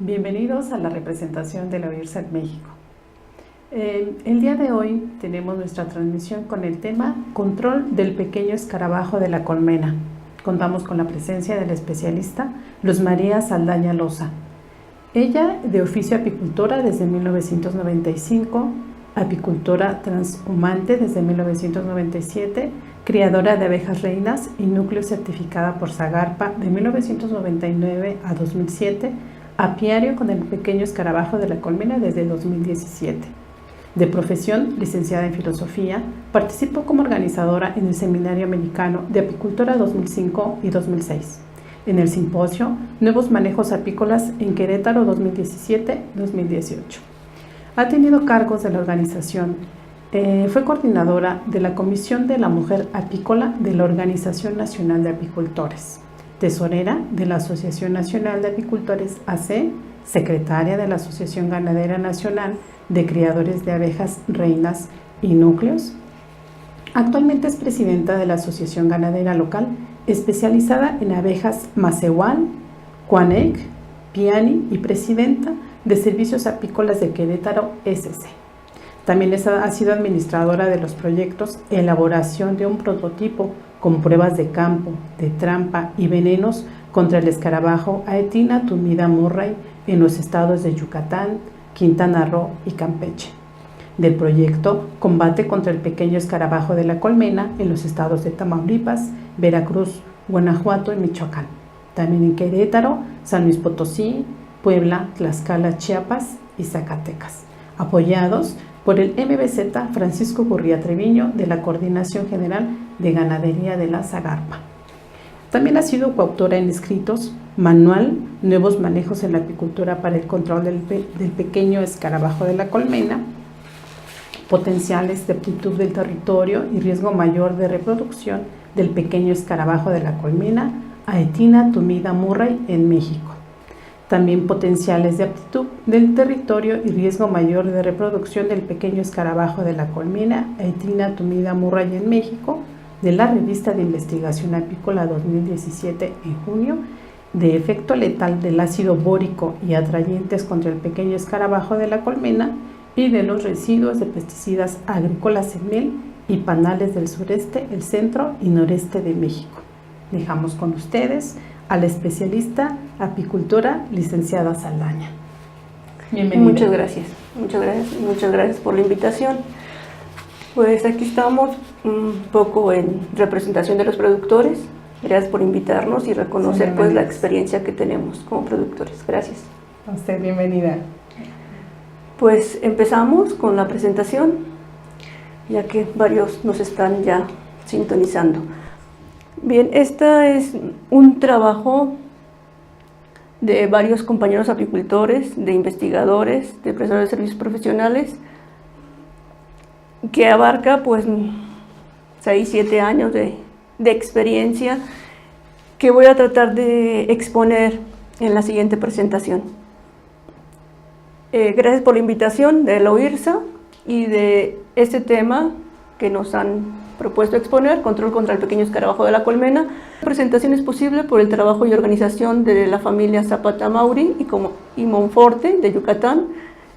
Bienvenidos a la representación de la UIRSA en México. El día de hoy tenemos nuestra transmisión con el tema Control del pequeño escarabajo de la colmena. Contamos con la presencia de la especialista Luz María Saldaña Loza. Ella, de oficio apicultora desde 1995, apicultora transhumante desde 1997, criadora de abejas reinas y núcleo certificada por Zagarpa de 1999 a 2007, apiario con el pequeño escarabajo de la colmena desde 2017. De profesión, licenciada en filosofía, participó como organizadora en el Seminario Americano de Apicultura 2005 y 2006, en el simposio Nuevos Manejos Apícolas en Querétaro 2017-2018. Ha tenido cargos de la organización. Fue coordinadora de la Comisión de la Mujer Apícola de la Organización Nacional de Apicultores, tesorera de la Asociación Nacional de Apicultores AC, secretaria de la Asociación Ganadera Nacional de Criadores de Abejas Reinas y Núcleos. Actualmente es presidenta de la Asociación Ganadera Local, especializada en abejas Macehual, Cuanec, Piani y presidenta de Servicios Apícolas de Querétaro SC. También ha sido administradora de los proyectos Elaboración de un prototipo con pruebas de campo, de trampa y venenos contra el escarabajo Aetina tumida murray en los estados de Yucatán, Quintana Roo y Campeche. Del proyecto Combate contra el pequeño escarabajo de la colmena en los estados de Tamaulipas, Veracruz, Guanajuato y Michoacán. También en Querétaro, San Luis Potosí, Puebla, Tlaxcala, Chiapas y Zacatecas, apoyados por el MBZ Francisco Gurría Treviño de la Coordinación General de Ganadería de la Zagarpa. También ha sido coautora en escritos Manual Nuevos Manejos en la Apicultura para el Control del Pequeño Escarabajo de la Colmena, Potenciales de Aptitud del Territorio y Riesgo Mayor de Reproducción del Pequeño Escarabajo de la Colmena, Aetina tumida murray en México. También Potenciales de Aptitud del Territorio y Riesgo Mayor de Reproducción del Pequeño Escarabajo de la Colmena, Aetina tumida murray en México, de la Revista de Investigación Apícola 2017 en junio, de efecto letal del ácido bórico y atrayentes contra el pequeño escarabajo de la colmena y de los residuos de pesticidas agrícolas en miel y panales del sureste, el centro y noreste de México. Dejamos con ustedes a la especialista apicultora licenciada Saldaña. Bienvenida. Muchas gracias por la invitación. Pues aquí estamos un poco en representación de los productores. Gracias por invitarnos y reconocer pues la experiencia que tenemos como productores. Gracias. A usted, bienvenida. Pues empezamos con la presentación, ya que varios nos están ya sintonizando. Bien, este es un trabajo de varios compañeros apicultores, de investigadores, de prestadores de servicios profesionales, que abarca pues 6-7 años de experiencia que voy a tratar de exponer en la siguiente presentación. Gracias por la invitación de la UIRSA y de este tema que nos han propuesto exponer, Control contra el pequeño escarabajo de la colmena. La presentación es posible por el trabajo y organización de la familia Zapata Mauri y Monforte de Yucatán,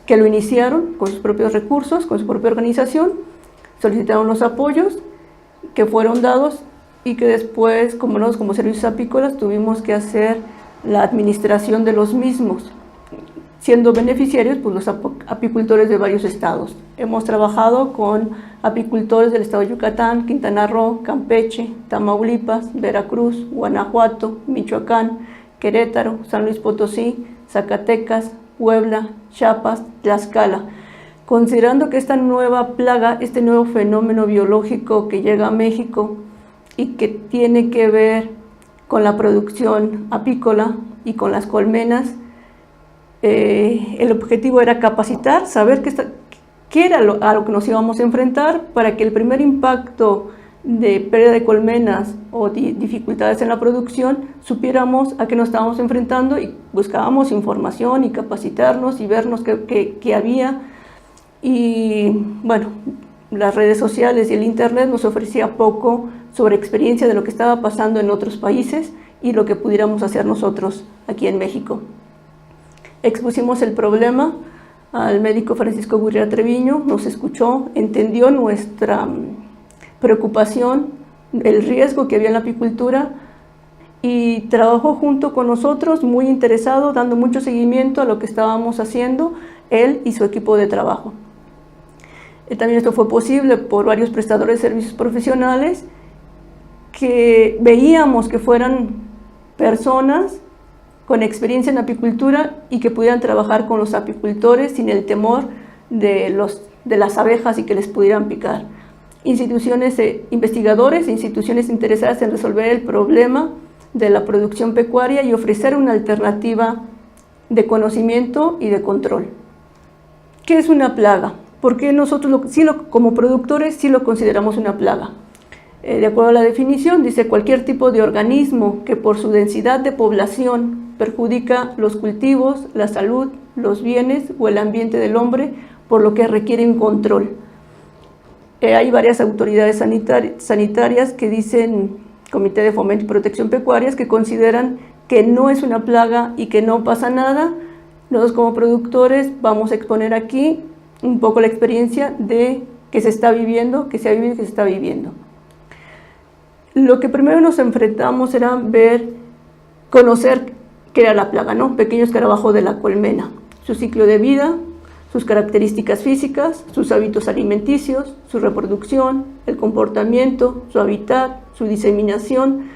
que lo iniciaron con sus propios recursos, con su propia organización, solicitaron los apoyos que fueron dados y que después, como servicios apícolas, tuvimos que hacer la administración de los mismos, siendo beneficiarios pues, los apicultores de varios estados. Hemos trabajado con apicultores del estado de Yucatán, Quintana Roo, Campeche, Tamaulipas, Veracruz, Guanajuato, Michoacán, Querétaro, San Luis Potosí, Zacatecas, Puebla, Chiapas, Tlaxcala. Considerando que esta nueva plaga, este nuevo fenómeno biológico que llega a México y que tiene que ver con la producción apícola y con las colmenas, el objetivo era capacitar, saber qué era a lo que nos íbamos a enfrentar para que el primer impacto de pérdida de colmenas o dificultades en la producción, supiéramos a qué nos estábamos enfrentando y buscábamos información y capacitarnos y vernos qué había. Y bueno, las redes sociales y el internet nos ofrecía poco sobre experiencia de lo que estaba pasando en otros países y lo que pudiéramos hacer nosotros aquí en México. Expusimos el problema al médico Francisco Gurría Treviño, nos escuchó, entendió nuestra preocupación, el riesgo que había en la apicultura y trabajó junto con nosotros, muy interesado, dando mucho seguimiento a lo que estábamos haciendo, él y su equipo de trabajo. También esto fue posible por varios prestadores de servicios profesionales que veíamos que fueran personas con experiencia en apicultura y que pudieran trabajar con los apicultores sin el temor de las abejas y que les pudieran picar. Instituciones, investigadores e instituciones interesadas en resolver el problema de la producción pecuaria y ofrecer una alternativa de conocimiento y de control. ¿Qué es una plaga? Porque nosotros como productores sí lo consideramos una plaga. De acuerdo a la definición, dice cualquier tipo de organismo que por su densidad de población perjudica los cultivos, la salud, los bienes o el ambiente del hombre, por lo que requiere un control. Hay varias autoridades sanitarias que dicen, Comité de Fomento y Protección Pecuarias, que consideran que no es una plaga y que no pasa nada. Nosotros como productores vamos a exponer aquí un poco la experiencia de que se está viviendo, que se ha vivido y que se está viviendo. Lo que primero nos enfrentamos era conocer qué era la plaga, ¿no? Pequeño escarabajo de la colmena, su ciclo de vida, sus características físicas, sus hábitos alimenticios, su reproducción, el comportamiento, su hábitat, su diseminación,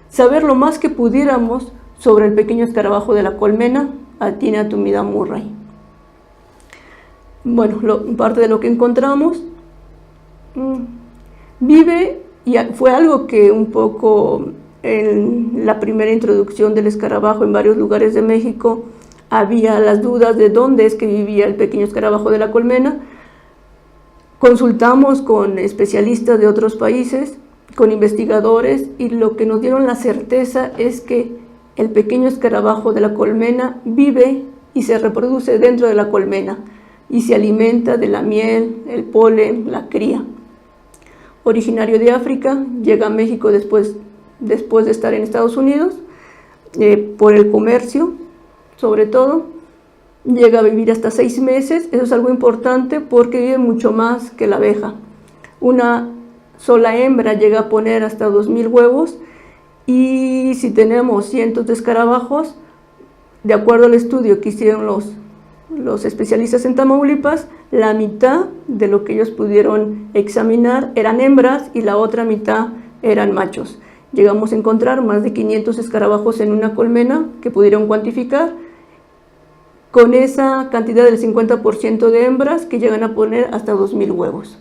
saber lo más que pudiéramos sobre el pequeño escarabajo de la colmena, Atina tumida murray. Bueno, parte de lo que encontramos, y fue algo que un poco en la primera introducción del escarabajo en varios lugares de México había las dudas de dónde es que vivía el pequeño escarabajo de la colmena. Consultamos con especialistas de otros países, con investigadores, y lo que nos dieron la certeza es que el pequeño escarabajo de la colmena vive y se reproduce dentro de la colmena y se alimenta de la miel, el polen, la cría. Originario de África, llega a México después de estar en Estados Unidos, por el comercio, sobre todo, llega a vivir hasta 6 meses. Eso es algo importante porque vive mucho más que la abeja. Una sola hembra llega a poner hasta 2000 huevos, y si tenemos cientos de escarabajos, de acuerdo al estudio que hicieron los especialistas en Tamaulipas, la mitad de lo que ellos pudieron examinar eran hembras y la otra mitad eran machos. Llegamos a encontrar más de 500 escarabajos en una colmena que pudieron cuantificar, con esa cantidad del 50% de hembras que llegan a poner hasta 2000 huevos.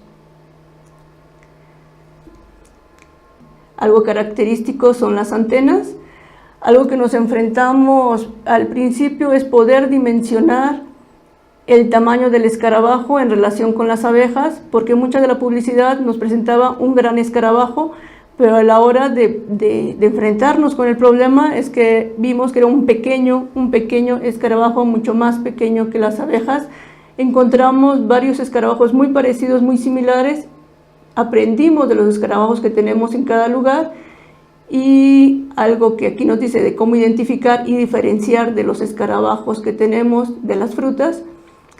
Algo característico son las antenas. Algo que nos enfrentamos al principio es poder dimensionar el tamaño del escarabajo en relación con las abejas, porque mucha de la publicidad nos presentaba un gran escarabajo, pero a la hora de enfrentarnos con el problema es que vimos que era un pequeño escarabajo, mucho más pequeño que las abejas. Encontramos varios escarabajos muy parecidos, muy similares. Aprendimos de los escarabajos que tenemos en cada lugar, y algo que aquí nos dice de cómo identificar y diferenciar de los escarabajos que tenemos de las frutas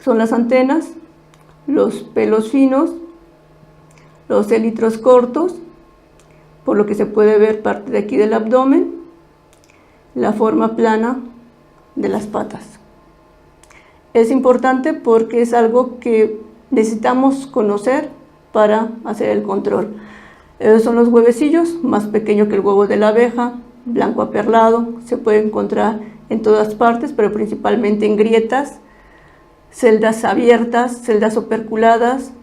son las antenas, los pelos finos, los élitros cortos, por lo que se puede ver parte de aquí del abdomen, la forma plana de las patas. Es importante porque es algo que necesitamos conocer para hacer el control. Esos son los huevecillos, más pequeño que el huevo de la abeja, blanco aperlado, se puede encontrar en todas partes, pero principalmente en grietas, celdas abiertas, celdas operculadas,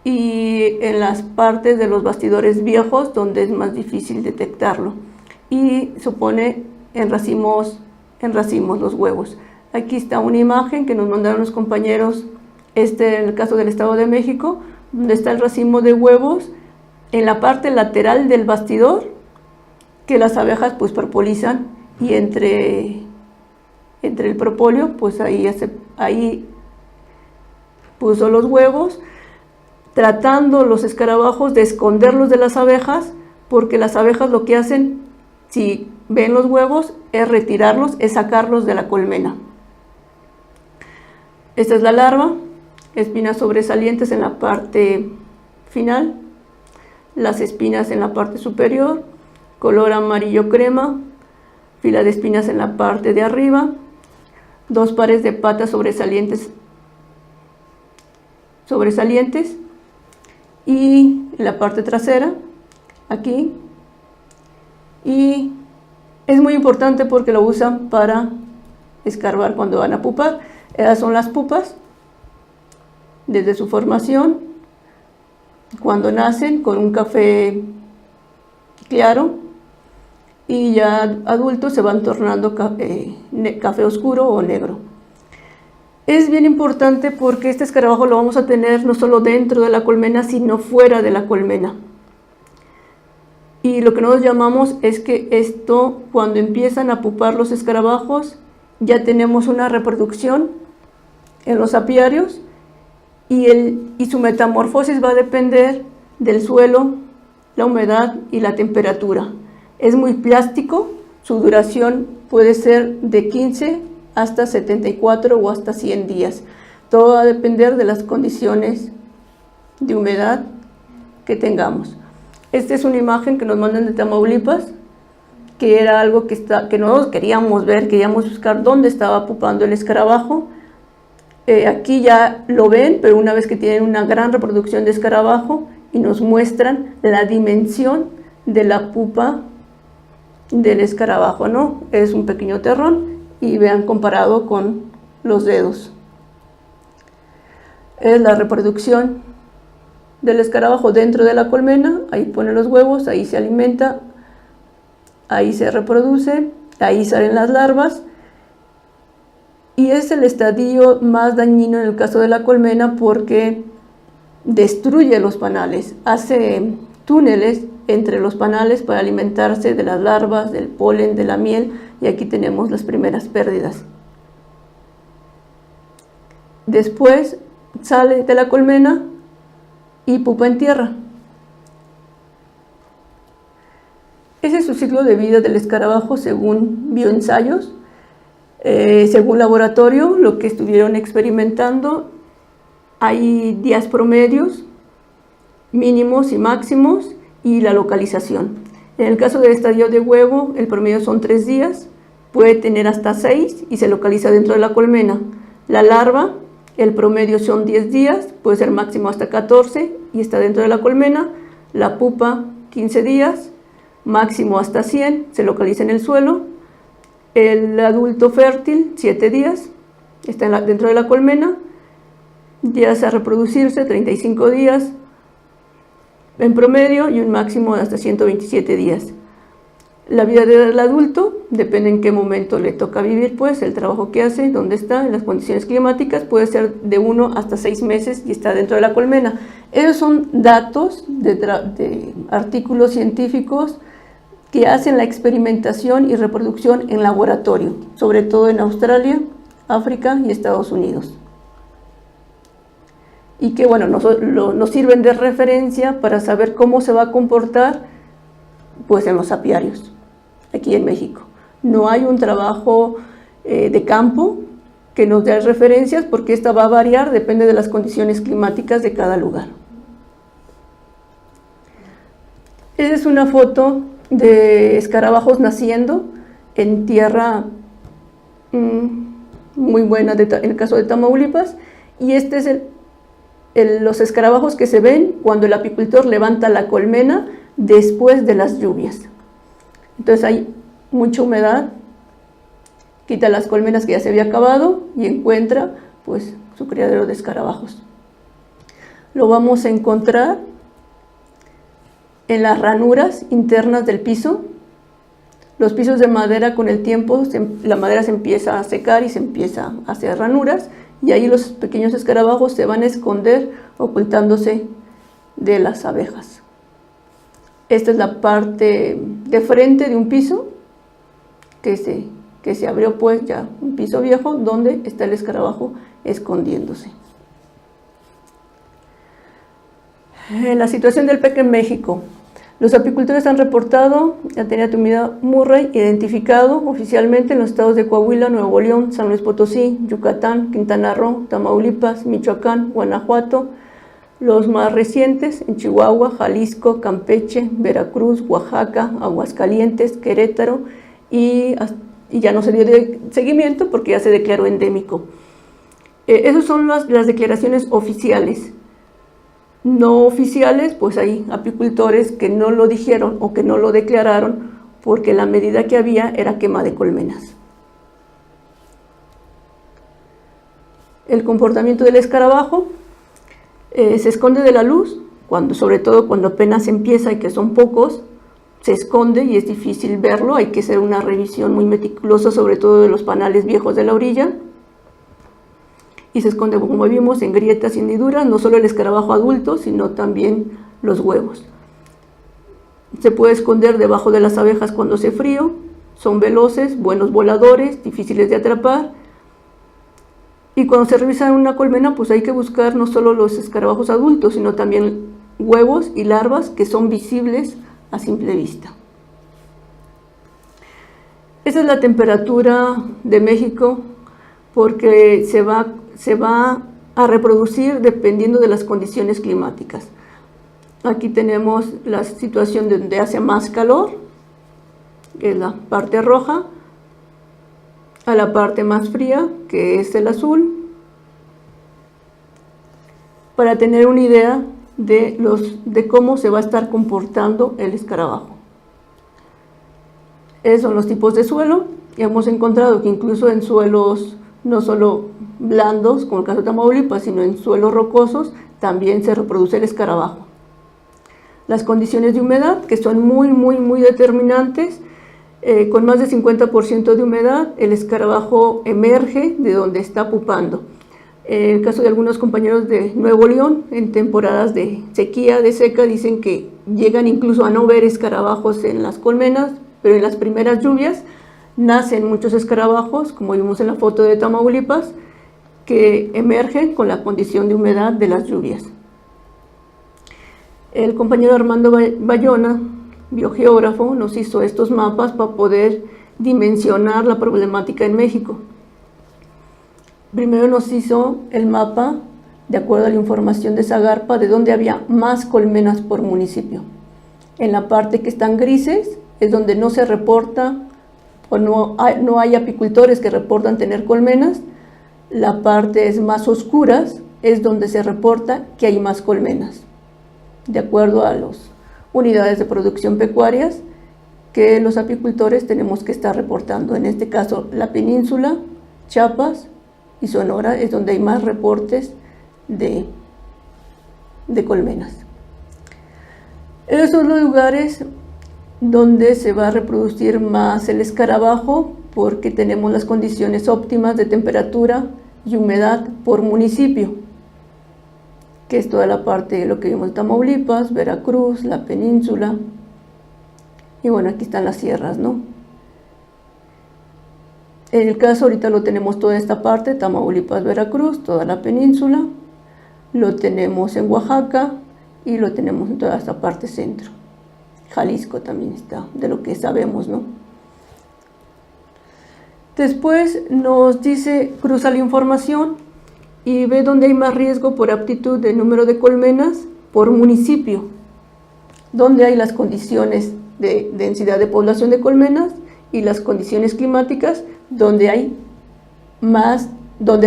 y en las partes de los bastidores viejos donde es más difícil detectarlo, y se pone en racimos los huevos. Aquí está una imagen que nos mandaron los compañeros, en el caso del Estado de México, donde está el racimo de huevos en la parte lateral del bastidor, que las abejas pues propolizan, y entre el propóleo pues ahí puso los huevos, tratando los escarabajos de esconderlos de las abejas, porque las abejas lo que hacen, si ven los huevos, es retirarlos, es sacarlos de la colmena. Esta es la larva, espinas sobresalientes en la parte final, las espinas en la parte superior, color amarillo crema, fila de espinas en la parte de arriba, 2 pares de patas sobresalientes y en la parte trasera, aquí, y es muy importante porque lo usan para escarbar cuando van a pupar. Esas son las pupas desde su formación, cuando nacen con un café claro, y ya adultos se van tornando café oscuro o negro. Es bien importante porque este escarabajo lo vamos a tener no solo dentro de la colmena, sino fuera de la colmena. Y lo que nosotros llamamos es que esto, cuando empiezan a pupar los escarabajos, ya tenemos una reproducción en los apiarios y su metamorfosis va a depender del suelo, la humedad y la temperatura. Es muy plástico, su duración puede ser de 15 hasta 74 o hasta 100 días. Todo va a depender de las condiciones de humedad que tengamos. Esta es una imagen que nos mandan de Tamaulipas, que era algo que nosotros queríamos ver, queríamos buscar dónde estaba pupando el escarabajo. Aquí ya lo ven, pero una vez que tienen una gran reproducción de escarabajo y nos muestran la dimensión de la pupa del escarabajo, ¿no? Es un pequeño terrón y vean comparado con los dedos. Es la reproducción del escarabajo dentro de la colmena, ahí pone los huevos, ahí se alimenta, ahí se reproduce, ahí salen las larvas, y es el estadio más dañino en el caso de la colmena porque destruye los panales, hace túneles entre los panales para alimentarse de las larvas, del polen, de la miel, y aquí tenemos las primeras pérdidas. Después sale de la colmena y pupa en tierra. Ese es su ciclo de vida del escarabajo según bioensayos, según laboratorio, lo que estuvieron experimentando. Hay días promedios, mínimos y máximos, y la localización. En el caso del estadio de huevo, el promedio son 3 días, puede tener hasta 6 y se localiza dentro de la colmena. La larva, el promedio son 10 días, puede ser máximo hasta 14 y está dentro de la colmena. La pupa, 15 días, máximo hasta 100, se localiza en el suelo. El adulto fértil, 7 días, está dentro de la colmena. Días a reproducirse, 35 días en promedio y un máximo de hasta 127 días. La vida del adulto depende en qué momento le toca vivir, pues el trabajo que hace, dónde está, en las condiciones climáticas, puede ser de 1 hasta 6 meses y está dentro de la colmena. Esos son datos de artículos científicos que hacen la experimentación y reproducción en laboratorio, sobre todo en Australia, África y Estados Unidos. Y que bueno, nos sirven de referencia para saber cómo se va a comportar pues en los apiarios, aquí en México. No hay un trabajo de campo que nos dé referencias porque esta va a variar, depende de las condiciones climáticas de cada lugar. Esta es una foto de escarabajos naciendo en tierra muy buena, en el caso de Tamaulipas, y este es los escarabajos que se ven cuando el apicultor levanta la colmena después de las lluvias. Entonces hay mucha humedad, quita las colmenas que ya se había acabado y encuentra pues su criadero de escarabajos. Lo vamos a encontrar en las ranuras internas del piso. Los pisos de madera, con el tiempo la madera se empieza a secar y se empieza a hacer ranuras, y ahí los pequeños escarabajos se van a esconder ocultándose de las abejas. Esta es la parte de frente de un piso que se abrió, pues ya un piso viejo donde está el escarabajo escondiéndose. La situación del peque en México. Los apicultores han reportado la tenidatumida Murray identificado oficialmente en los estados de Coahuila, Nuevo León, San Luis Potosí, Yucatán, Quintana Roo, Tamaulipas, Michoacán, Guanajuato, los más recientes en Chihuahua, Jalisco, Campeche, Veracruz, Oaxaca, Aguascalientes, Querétaro y ya no se dio seguimiento porque ya se declaró endémico. Esas son las declaraciones oficiales. No oficiales, pues hay apicultores que no lo dijeron o que no lo declararon porque la medida que había era quema de colmenas. El comportamiento del escarabajo se esconde de la luz, sobre todo cuando apenas empieza y que son pocos, se esconde y es difícil verlo, hay que hacer una revisión muy meticulosa, sobre todo de los panales viejos de la orilla. Y se esconde, como vimos, en grietas y hendiduras, no solo el escarabajo adulto, sino también los huevos. Se puede esconder debajo de las abejas cuando hace frío, son veloces, buenos voladores, difíciles de atrapar. Y cuando se revisa una colmena, pues hay que buscar no solo los escarabajos adultos, sino también huevos y larvas que son visibles a simple vista. Esa es la temperatura de México, porque se va a reproducir dependiendo de las condiciones climáticas. Aquí tenemos la situación donde hace más calor, que es la parte roja, a la parte más fría, que es el azul, para tener una idea de cómo se va a estar comportando el escarabajo. Esos son los tipos de suelo, y hemos encontrado que incluso en suelos no solo blandos, como el caso de Tamaulipas, sino en suelos rocosos, también se reproduce el escarabajo. Las condiciones de humedad, que son muy determinantes, con más de 50% de humedad, el escarabajo emerge de donde está pupando. En el caso de algunos compañeros de Nuevo León, en temporadas de sequía, de seca, dicen que llegan incluso a no ver escarabajos en las colmenas, pero en las primeras lluvias nacen muchos escarabajos, como vimos en la foto de Tamaulipas, que emergen con la condición de humedad de las lluvias. El compañero Armando Bayona, biogeógrafo, nos hizo estos mapas para poder dimensionar la problemática en México. Primero nos hizo el mapa, de acuerdo a la información de Zagarpa, de dónde había más colmenas por municipio. En la parte que están grises es donde no se reporta o no hay apicultores que reportan tener colmenas. La parte es más oscuras es donde se reporta que hay más colmenas, de acuerdo a las unidades de producción pecuarias que los apicultores tenemos que estar reportando. En este caso, la península, Chiapas y Sonora es donde hay más reportes de colmenas. Esos son los lugares donde se va a reproducir más el escarabajo porque tenemos las condiciones óptimas de temperatura y humedad por municipio, que es toda la parte de lo que vimos en Tamaulipas, Veracruz, la península, y bueno, aquí están las sierras, ¿no? En el caso, ahorita lo tenemos toda esta parte, Tamaulipas, Veracruz, toda la península, lo tenemos en Oaxaca y lo tenemos en toda esta parte centro. Jalisco también está, de lo que sabemos, ¿no? Después nos dice, cruza la información y ve dónde hay más riesgo por aptitud de número de colmenas por municipio, dónde hay las condiciones de densidad de población de colmenas y las condiciones climáticas donde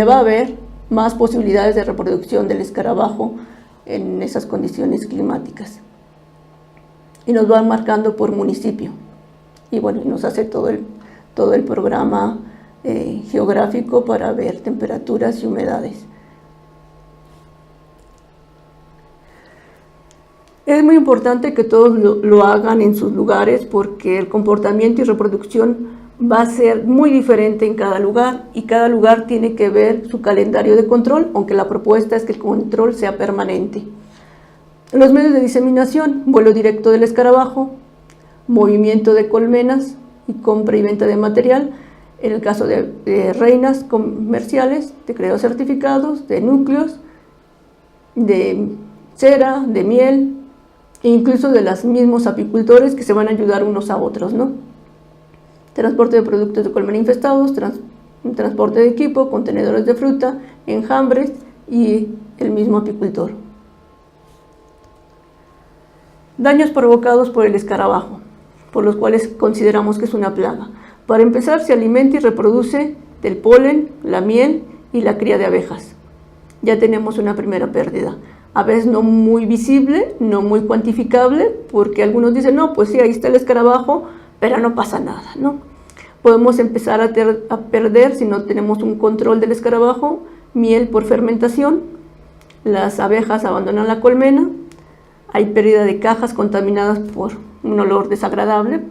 va a haber más posibilidades de reproducción del escarabajo en esas condiciones climáticas. Y nos van marcando por municipio. Y bueno, nos hace todo el programa geográfico para ver temperaturas y humedades. Es muy importante que todos lo hagan en sus lugares porque el comportamiento y reproducción va a ser muy diferente en cada lugar y cada lugar tiene que ver su calendario de control, aunque la propuesta es que el control sea permanente. Los medios de diseminación, vuelo directo del escarabajo, movimiento de colmenas y compra y venta de material, en el caso de reinas comerciales, de criaderos certificados, de núcleos, de cera, de miel e incluso de los mismos apicultores que se van a ayudar unos a otros, ¿no? Transporte de productos de colmena infestados, transporte de equipo, contenedores de fruta, enjambres y el mismo apicultor. Daños provocados por el escarabajo, por los cuales consideramos que es una plaga. Para empezar, se alimenta y reproduce del polen, la miel y la cría de abejas. Ya tenemos una primera pérdida. A veces no muy visible, no muy cuantificable, porque algunos dicen, no, pues sí, ahí está el escarabajo, pero no pasa nada, ¿no? Podemos empezar a perder, si no tenemos un control del escarabajo, miel por fermentación, las abejas abandonan la colmena, hay pérdida de cajas contaminadas por un olor desagradable,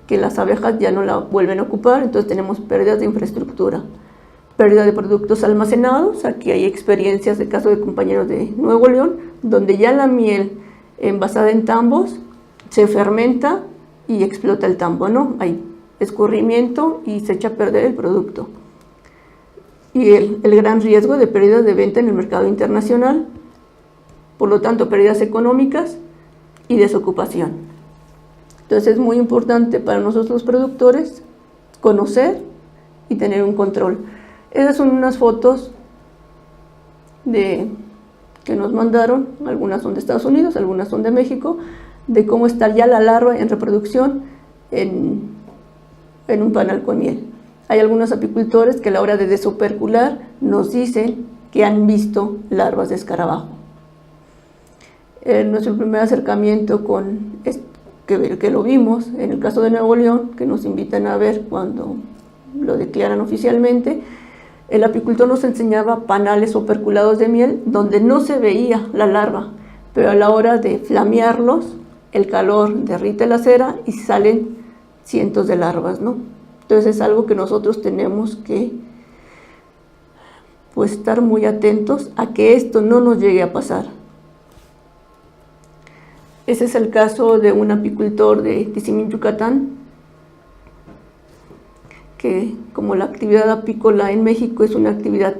que las abejas ya no la vuelven a ocupar, entonces tenemos pérdidas de infraestructura. Pérdida de productos almacenados, aquí hay experiencias de caso de compañeros de Nuevo León, donde ya la miel envasada en tambos se fermenta y explota el tambo, ¿no? Hay escurrimiento y se echa a perder el producto. Y el gran riesgo de pérdida de venta en el mercado internacional, por lo tanto pérdidas económicas y desocupación. Entonces es muy importante para nosotros los productores conocer y tener un control. Esas son unas fotos que nos mandaron, algunas son de Estados Unidos, algunas son de México, de cómo está ya la larva en reproducción en un panal con miel. Hay algunos apicultores que a la hora de desopercular nos dicen que han visto larvas de escarabajo. Nuestro primer acercamiento que lo vimos en el caso de Nuevo León, que nos invitan a ver cuando lo declaran oficialmente, el apicultor nos enseñaba panales operculados de miel donde no se veía la larva, pero a la hora de flamearlos, el calor derrite la cera y salen cientos de larvas, ¿no? Entonces es algo que nosotros tenemos que estar muy atentos a que esto no nos llegue a pasar. Ese es el caso de un apicultor de Tizimín, Yucatán, que como la actividad apícola en México es una actividad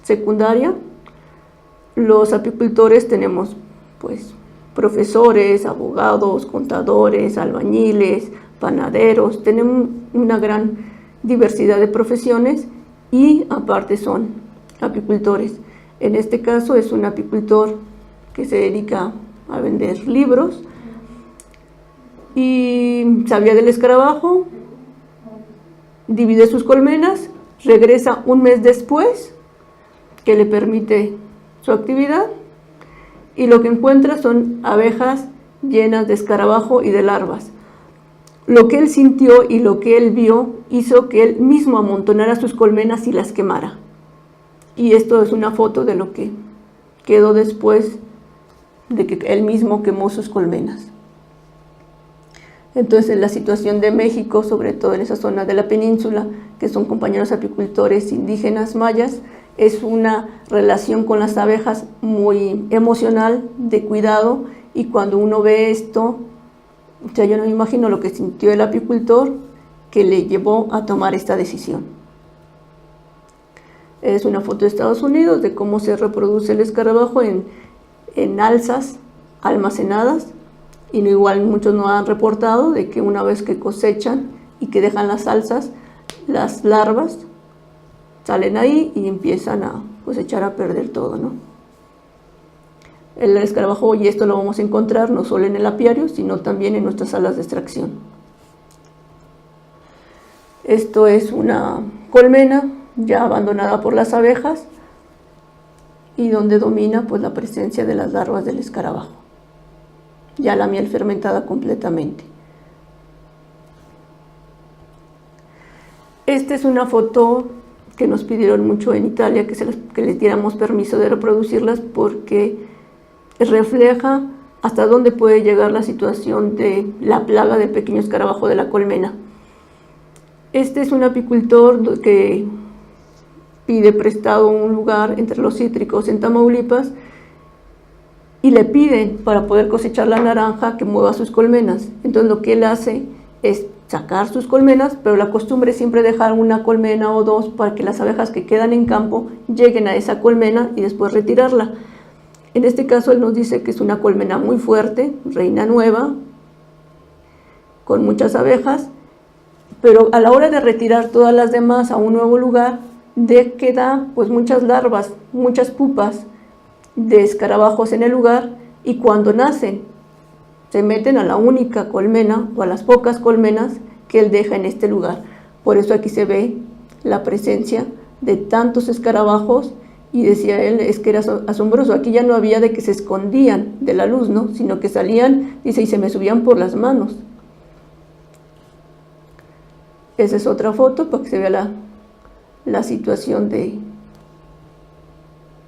secundaria, los apicultores tenemos profesores, abogados, contadores, albañiles, panaderos, tenemos una gran diversidad de profesiones y aparte son apicultores. En este caso es un apicultor que se dedica a vender libros y sabía del escarabajo, divide sus colmenas, regresa un mes después, que le permite su actividad, y lo que encuentra son abejas llenas de escarabajo y de larvas. Lo que él sintió y lo que él vio hizo que él mismo amontonara sus colmenas y las quemara. Y esto es una foto de lo que quedó después de que él mismo quemó sus colmenas. Entonces la situación de México, sobre todo en esa zona de la península, que son compañeros apicultores indígenas mayas, es una relación con las abejas muy emocional, de cuidado, y cuando uno ve esto, yo no me imagino lo que sintió el apicultor que le llevó a tomar esta decisión. Es una foto de Estados Unidos de cómo se reproduce el escarabajo en alzas almacenadas, y igual muchos no han reportado de que una vez que cosechan y que dejan las alzas, las larvas salen ahí y empiezan a echar a perder todo, ¿no? El escarabajo, y esto lo vamos a encontrar no solo en el apiario, sino también en nuestras salas de extracción. Esto es una colmena ya abandonada por las abejas y donde domina la presencia de las larvas del escarabajo. Ya la miel fermentada completamente. Esta es una foto que nos pidieron mucho en Italia, que les diéramos permiso de reproducirlas porque refleja hasta dónde puede llegar la situación de la plaga del pequeño escarabajo de la colmena. Este es un apicultor que pide prestado un lugar entre los cítricos en Tamaulipas y le piden para poder cosechar la naranja que mueva sus colmenas. Entonces lo que él hace es sacar sus colmenas, pero la costumbre es siempre dejar una colmena o dos para que las abejas que quedan en campo lleguen a esa colmena y después retirarla. En este caso él nos dice que es una colmena muy fuerte, reina nueva, con muchas abejas, pero a la hora de retirar todas las demás a un nuevo lugar, queda pues muchas larvas, muchas pupas de escarabajos en el lugar, y cuando nacen se meten a la única colmena o a las pocas colmenas que él deja en este lugar. Por eso aquí se ve la presencia de tantos escarabajos, y decía él, es que era asombroso, aquí ya no había de que se escondían de la luz, ¿no? Sino que salían, dice, y se me subían por las manos. Esa es otra foto para que se vea la situación de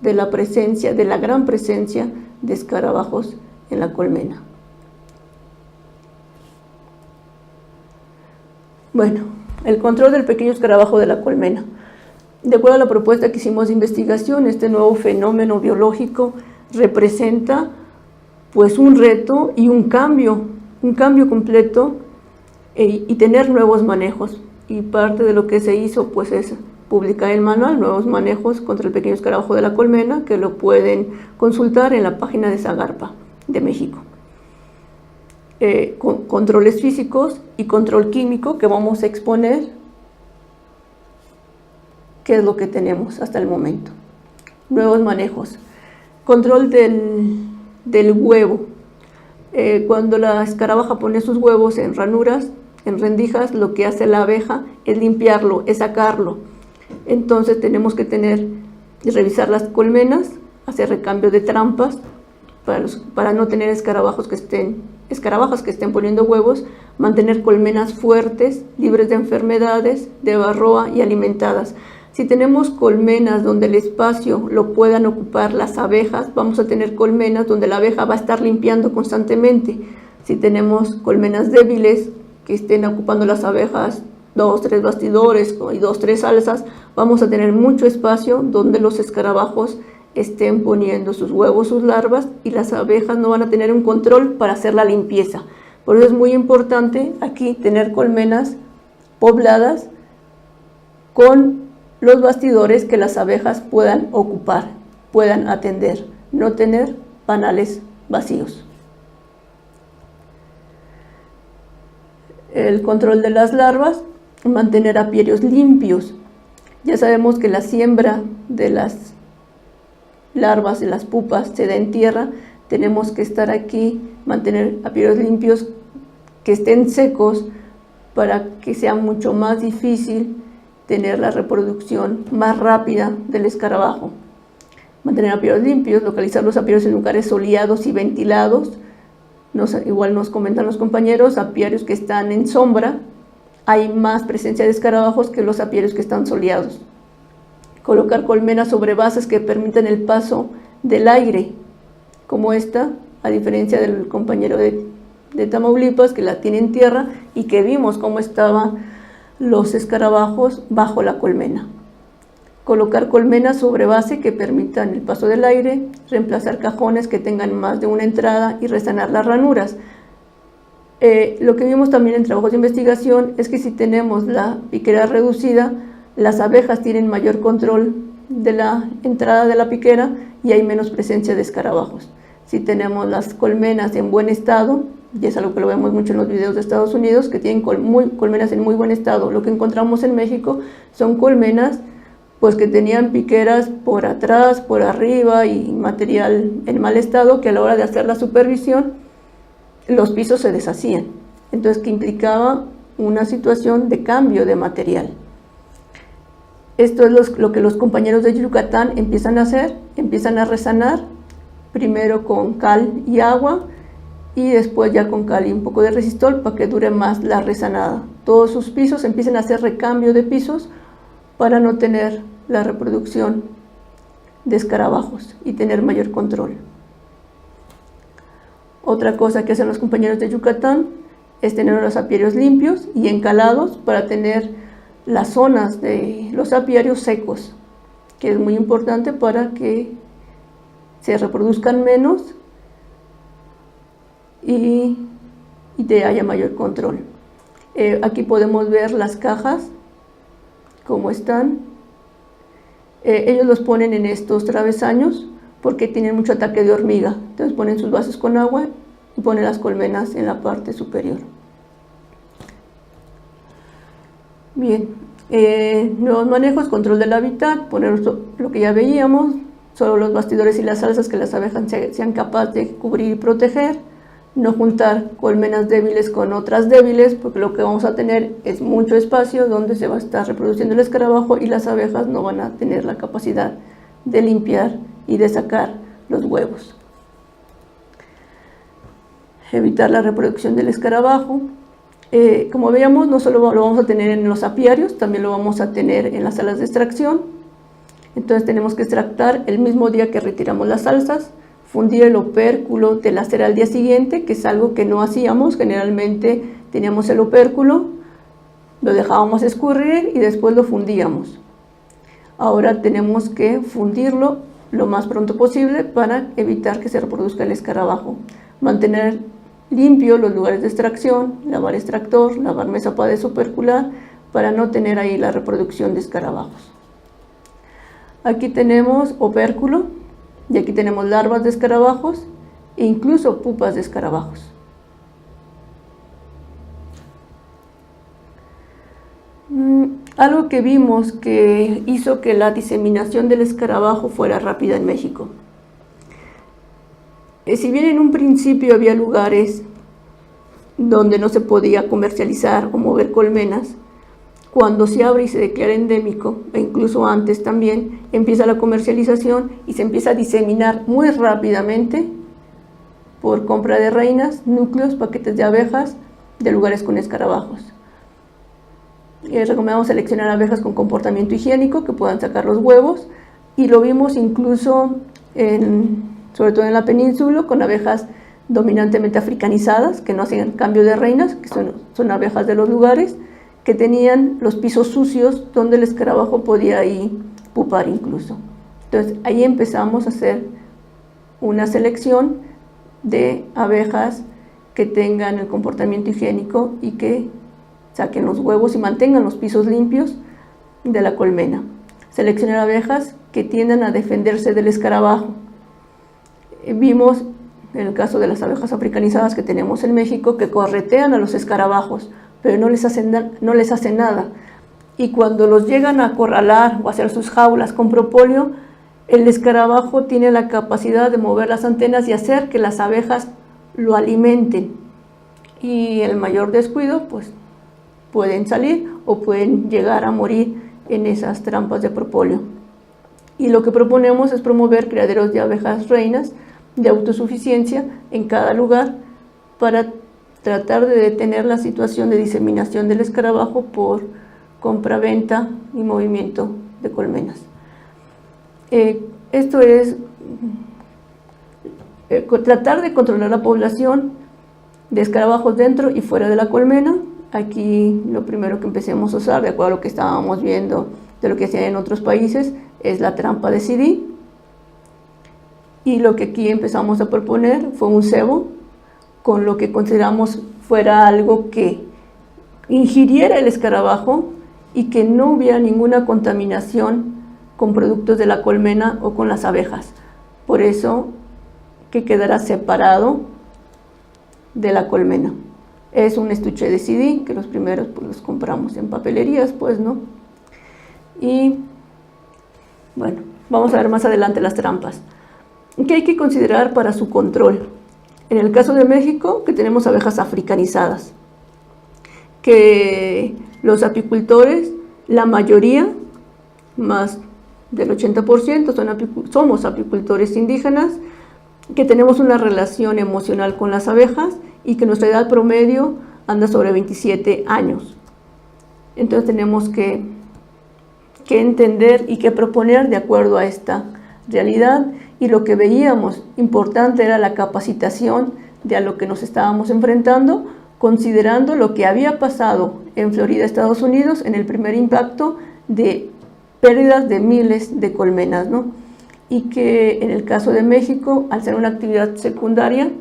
la presencia, de la gran presencia de escarabajos en la colmena. Bueno, el control del pequeño escarabajo de la colmena. De acuerdo a la propuesta que hicimos de investigación, este nuevo fenómeno biológico representa pues un reto y un cambio completo, y tener nuevos manejos. Y parte de lo que se hizo pues es publicar el manual Nuevos Manejos contra el Pequeño Escarabajo de la Colmena, que lo pueden consultar en la página de Zagarpa de México. Controles físicos y control químico que vamos a exponer, qué es lo que tenemos hasta el momento. Nuevos manejos. Control del huevo. Cuando la escarabaja pone sus huevos en ranuras, en rendijas, lo que hace la abeja es limpiarlo, es sacarlo. Entonces tenemos que revisar las colmenas, hacer recambio de trampas para no tener escarabajos que estén poniendo huevos, mantener colmenas fuertes, libres de enfermedades, de varroa y alimentadas. Si tenemos colmenas donde el espacio lo puedan ocupar las abejas, vamos a tener colmenas donde la abeja va a estar limpiando constantemente. Si tenemos colmenas débiles que estén ocupando las abejas 2, 3 bastidores y 2, 3 alzas, vamos a tener mucho espacio donde los escarabajos estén poniendo sus huevos, sus larvas, y las abejas no van a tener un control para hacer la limpieza. Por eso es muy importante aquí tener colmenas pobladas con los bastidores que las abejas puedan ocupar, puedan atender, no tener panales vacíos. El control de las larvas, mantener apiarios limpios. Ya sabemos que la siembra de las larvas, de las pupas, se da en tierra. Tenemos que estar aquí, mantener apiarios limpios, que estén secos, para que sea mucho más difícil tener la reproducción más rápida del escarabajo. Mantener apiarios limpios, localizar los apiarios en lugares soleados y ventilados. Igual nos comentan los compañeros, apiarios que están en sombra, hay más presencia de escarabajos que los apiarios que están soleados. Colocar colmenas sobre bases que permitan el paso del aire, como esta, a diferencia del compañero de Tamaulipas, que la tiene en tierra y que vimos cómo estaban los escarabajos bajo la colmena. Colocar colmenas sobre base que permitan el paso del aire, reemplazar cajones que tengan más de una entrada y resanar las ranuras. Lo que vimos también en trabajos de investigación es que si tenemos la piquera reducida, las abejas tienen mayor control de la entrada de la piquera y hay menos presencia de escarabajos. Si tenemos las colmenas en buen estado, y es algo que lo vemos mucho en los videos de Estados Unidos, que tienen colmenas en muy buen estado, lo que encontramos en México son colmenas pues que tenían piqueras por atrás, por arriba y material en mal estado, que a la hora de hacer la supervisión los pisos se deshacían. Entonces, que implicaba una situación de cambio de material. Esto es lo que los compañeros de Yucatán empiezan a hacer, empiezan a resanar, primero con cal y agua, y después ya con cal y un poco de resistol para que dure más la resanada. Todos sus pisos empiezan a hacer recambio de pisos para no tener la reproducción de escarabajos y tener mayor control. Otra cosa que hacen los compañeros de Yucatán es tener los apiarios limpios y encalados para tener las zonas de los apiarios secos, que es muy importante para que se reproduzcan menos y haya mayor control. Aquí podemos ver las cajas, cómo están. Ellos los ponen en estos travesaños porque tienen mucho ataque de hormiga. Entonces ponen sus vasos con agua y ponen las colmenas en la parte superior. Bien, nuevos manejos, control del hábitat, poner lo que ya veíamos, solo los bastidores y las alzas que las abejas sean capaces de cubrir y proteger, no juntar colmenas débiles con otras débiles, porque lo que vamos a tener es mucho espacio donde se va a estar reproduciendo el escarabajo y las abejas no van a tener la capacidad de limpiar y de sacar los huevos. Evitar la reproducción del escarabajo. Como veíamos, no solo lo vamos a tener en los apiarios, también lo vamos a tener en las salas de extracción. Entonces tenemos que extractar el mismo día que retiramos las alzas, fundir el opérculo de la cera al día siguiente, que es algo que no hacíamos. Generalmente teníamos el opérculo, lo dejábamos escurrir y después lo fundíamos. Ahora tenemos que fundirlo lo más pronto posible para evitar que se reproduzca el escarabajo. Mantener limpios los lugares de extracción, lavar extractor, lavar mesa para desopercular, para no tener ahí la reproducción de escarabajos. Aquí tenemos opérculo y aquí tenemos larvas de escarabajos e incluso pupas de escarabajos. Algo que vimos que hizo que la diseminación del escarabajo fuera rápida en México. Si bien en un principio había lugares donde no se podía comercializar o mover colmenas, cuando se abre y se declara endémico, e incluso antes también, empieza la comercialización y se empieza a diseminar muy rápidamente por compra de reinas, núcleos, paquetes de abejas de lugares con escarabajos. Recomendamos seleccionar abejas con comportamiento higiénico que puedan sacar los huevos, y lo vimos incluso sobre todo en la península, con abejas dominantemente africanizadas, que no hacían cambio de reinas, que son abejas de los lugares, que tenían los pisos sucios donde el escarabajo podía ahí pupar incluso. Entonces ahí empezamos a hacer una selección de abejas que tengan el comportamiento higiénico y que saquen los huevos y mantengan los pisos limpios de la colmena. Seleccionar abejas que tiendan a defenderse del escarabajo. Vimos en el caso de las abejas africanizadas que tenemos en México que corretean a los escarabajos, pero no les hacen nada. Y cuando los llegan a acorralar o a hacer sus jaulas con propóleo, el escarabajo tiene la capacidad de mover las antenas y hacer que las abejas lo alimenten. Y el mayor descuido, pues pueden salir o pueden llegar a morir en esas trampas de propóleo. Y lo que proponemos es promover criaderos de abejas reinas de autosuficiencia en cada lugar para tratar de detener la situación de diseminación del escarabajo por compra-venta y movimiento de colmenas. Esto es tratar de controlar la población de escarabajos dentro y fuera de la colmena. Aquí lo primero que empecemos a usar, de acuerdo a lo que estábamos viendo de lo que hacían en otros países, es la trampa de CD. Y lo que aquí empezamos a proponer fue un cebo con lo que consideramos fuera algo que ingiriera el escarabajo y que no hubiera ninguna contaminación con productos de la colmena o con las abejas. Por eso que quedará separado de la colmena. Es un estuche de CD que los primeros pues los compramos en papelerías, pues, ¿no? Y bueno, vamos a ver más adelante las trampas. ¿Qué hay que considerar para su control? En el caso de México, que tenemos abejas africanizadas, que los apicultores, la mayoría, más del 80%, somos apicultores indígenas, que tenemos una relación emocional con las abejas y que nuestra edad promedio anda sobre 27 años. Entonces tenemos que entender y que proponer de acuerdo a esta realidad, y lo que veíamos importante era la capacitación de a lo que nos estábamos enfrentando, considerando lo que había pasado en Florida, Estados Unidos, en el primer impacto de pérdidas de miles de colmenas, ¿no? Y que en el caso de México, al ser una actividad secundaria,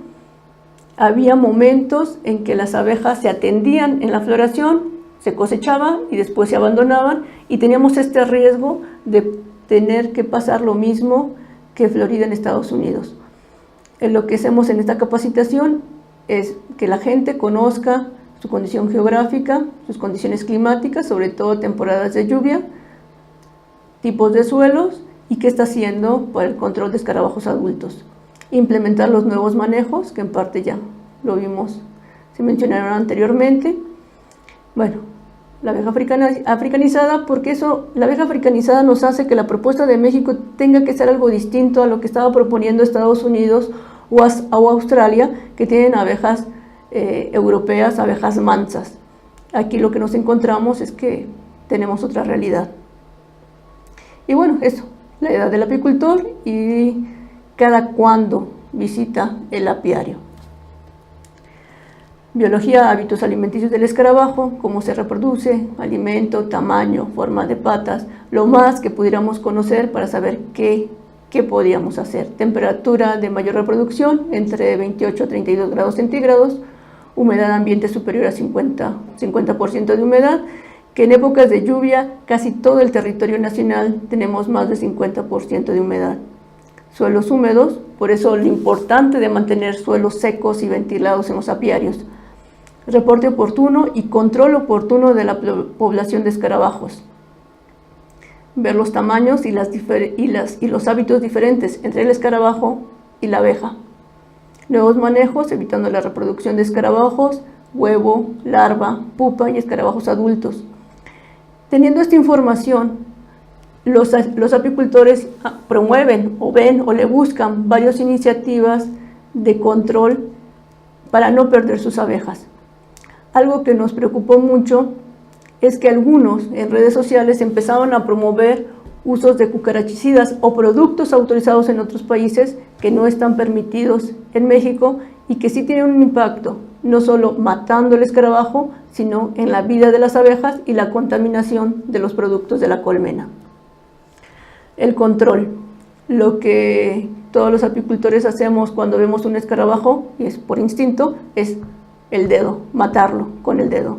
había momentos en que las abejas se atendían en la floración, se cosechaban y después se abandonaban, y teníamos este riesgo de tener que pasar lo mismo que Florida en Estados Unidos. Lo que hacemos en esta capacitación es que la gente conozca su condición geográfica, sus condiciones climáticas, sobre todo temporadas de lluvia, tipos de suelos y qué está haciendo para el control de escarabajos adultos. Implementar los nuevos manejos, que en parte ya lo vimos, se mencionaron anteriormente. Bueno, la abeja africanizada, porque eso, la abeja africanizada nos hace que la propuesta de México tenga que ser algo distinto a lo que estaba proponiendo Estados Unidos o Australia, que tienen abejas europeas, abejas mansas. Aquí lo que nos encontramos es que tenemos otra realidad. Y bueno, eso, la edad del apicultor y cada cuándo visita el apiario. Biología, hábitos alimenticios del escarabajo, cómo se reproduce, alimento, tamaño, forma de patas, lo más que pudiéramos conocer para saber qué podíamos hacer. Temperatura de mayor reproducción entre 28 a 32 grados centígrados, humedad ambiente superior a 50% de humedad, que en épocas de lluvia casi todo el territorio nacional tenemos más de 50% de humedad. Suelos húmedos, por eso lo importante de mantener suelos secos y ventilados en los apiarios. Reporte oportuno y control oportuno de la población de escarabajos. Ver los tamaños y los hábitos diferentes entre el escarabajo y la abeja. Nuevos manejos, evitando la reproducción de escarabajos, huevo, larva, pupa y escarabajos adultos. Teniendo esta información, los apicultores promueven o ven o le buscan varias iniciativas de control para no perder sus abejas. Algo que nos preocupó mucho es que algunos en redes sociales empezaron a promover usos de cucarachicidas o productos autorizados en otros países que no están permitidos en México y que sí tienen un impacto, no solo matando el escarabajo, sino en la vida de las abejas y la contaminación de los productos de la colmena. El control, lo que todos los apicultores hacemos cuando vemos un escarabajo, y es por instinto, es el dedo, matarlo con el dedo.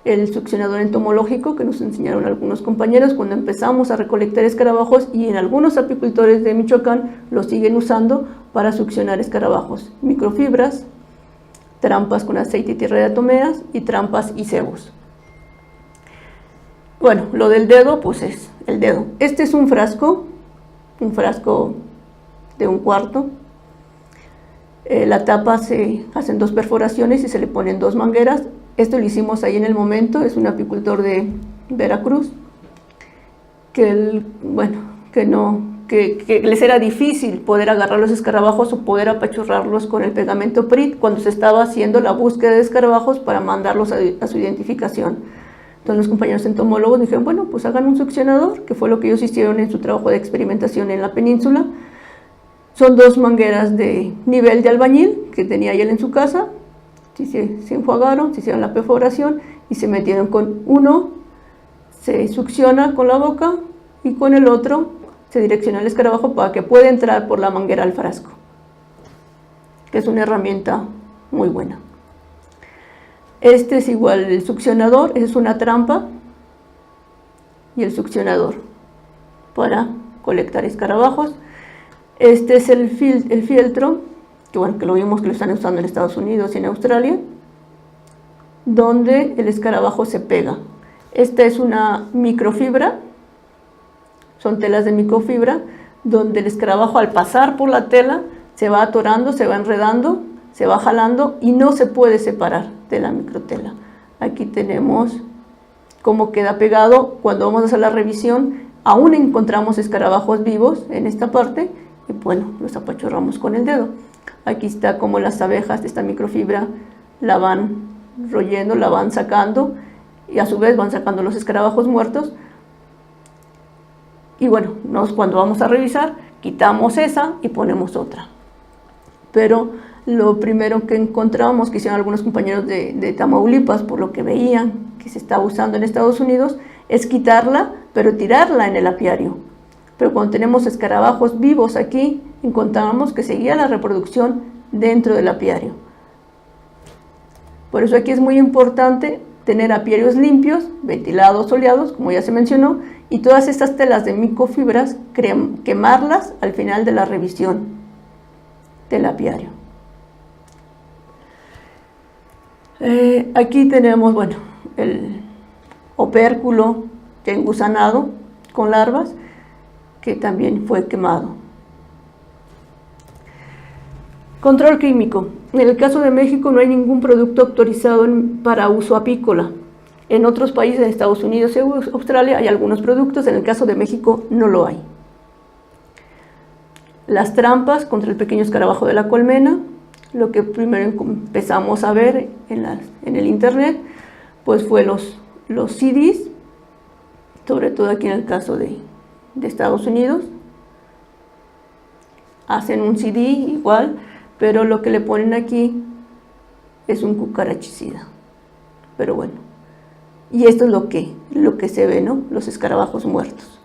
El succionador entomológico que nos enseñaron algunos compañeros cuando empezamos a recolectar escarabajos, y en algunos apicultores de Michoacán lo siguen usando para succionar escarabajos. Microfibras, trampas con aceite y tierra de atomeas y trampas y cebos. Bueno, lo del dedo, pues es el dedo. Este es un frasco de 1/4. La tapa se hacen 2 perforaciones y se le ponen 2 mangueras. Esto lo hicimos ahí en el momento, es un apicultor de Veracruz, que les era difícil poder agarrar los escarabajos o poder apachurrarlos con el pegamento PRIT cuando se estaba haciendo la búsqueda de escarabajos para mandarlos a su identificación. Entonces los compañeros entomólogos dijeron, bueno, pues hagan un succionador, que fue lo que ellos hicieron en su trabajo de experimentación en la península. Son 2 mangueras de nivel de albañil que tenía él en su casa. Se enjuagaron, se hicieron la perforación y se metieron con uno, se succiona con la boca y con el otro se direcciona el escarabajo para que pueda entrar por la manguera al frasco, que es una herramienta muy buena. Este es igual el succionador, es una trampa y el succionador para colectar escarabajos. Este es el fieltro, que lo vimos que lo están usando en Estados Unidos y en Australia, donde el escarabajo se pega. Esta es una microfibra, son telas de microfibra, donde el escarabajo al pasar por la tela se va atorando, se va enredando, se va jalando y no se puede separar de la microtela. Aquí tenemos cómo queda pegado. Cuando vamos a hacer la revisión, aún encontramos escarabajos vivos en esta parte y bueno, los apachurramos con el dedo. Aquí está como las abejas de esta microfibra la van royendo, la van sacando y a su vez van sacando los escarabajos muertos. Y bueno, cuando vamos a revisar, quitamos esa y ponemos otra. Pero lo primero que encontramos, que hicieron algunos compañeros de Tamaulipas, por lo que veían que se estaba usando en Estados Unidos, es quitarla, pero tirarla en el apiario. Pero cuando tenemos escarabajos vivos aquí, encontramos que seguía la reproducción dentro del apiario. Por eso aquí es muy importante tener apiarios limpios, ventilados, soleados, como ya se mencionó, y todas estas telas de micofibras quemarlas al final de la revisión del apiario. Aquí tenemos, bueno, el opérculo ya engusanado con larvas, que también fue quemado. Control químico. En el caso de México no hay ningún producto autorizado para uso apícola. En otros países, en Estados Unidos y Australia, hay algunos productos. En el caso de México no lo hay. Las trampas contra el pequeño escarabajo de la colmena. Lo que primero empezamos a ver en el internet, pues fue los CDs, sobre todo aquí en el caso de Estados Unidos. Hacen un CD igual, pero lo que le ponen aquí es un cucarachicida. Pero bueno, y esto es lo que se ve, ¿no? Los escarabajos muertos.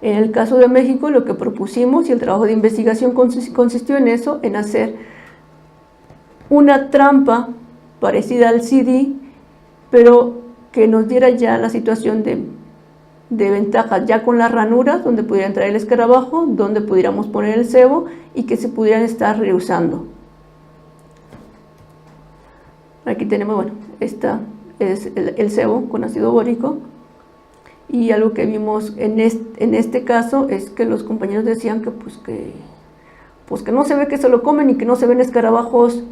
En el caso de México, lo que propusimos y el trabajo de investigación consistió en eso, en hacer una trampa parecida al CD, pero que nos diera ya la situación de ventaja, ya con las ranuras, donde pudiera entrar el escarabajo, donde pudiéramos poner el cebo y que se pudieran estar reusando. Aquí tenemos, bueno, esta es el cebo con ácido bórico, y algo que vimos en este caso es que los compañeros decían que no se ve que se lo comen y que no se ven escarabajos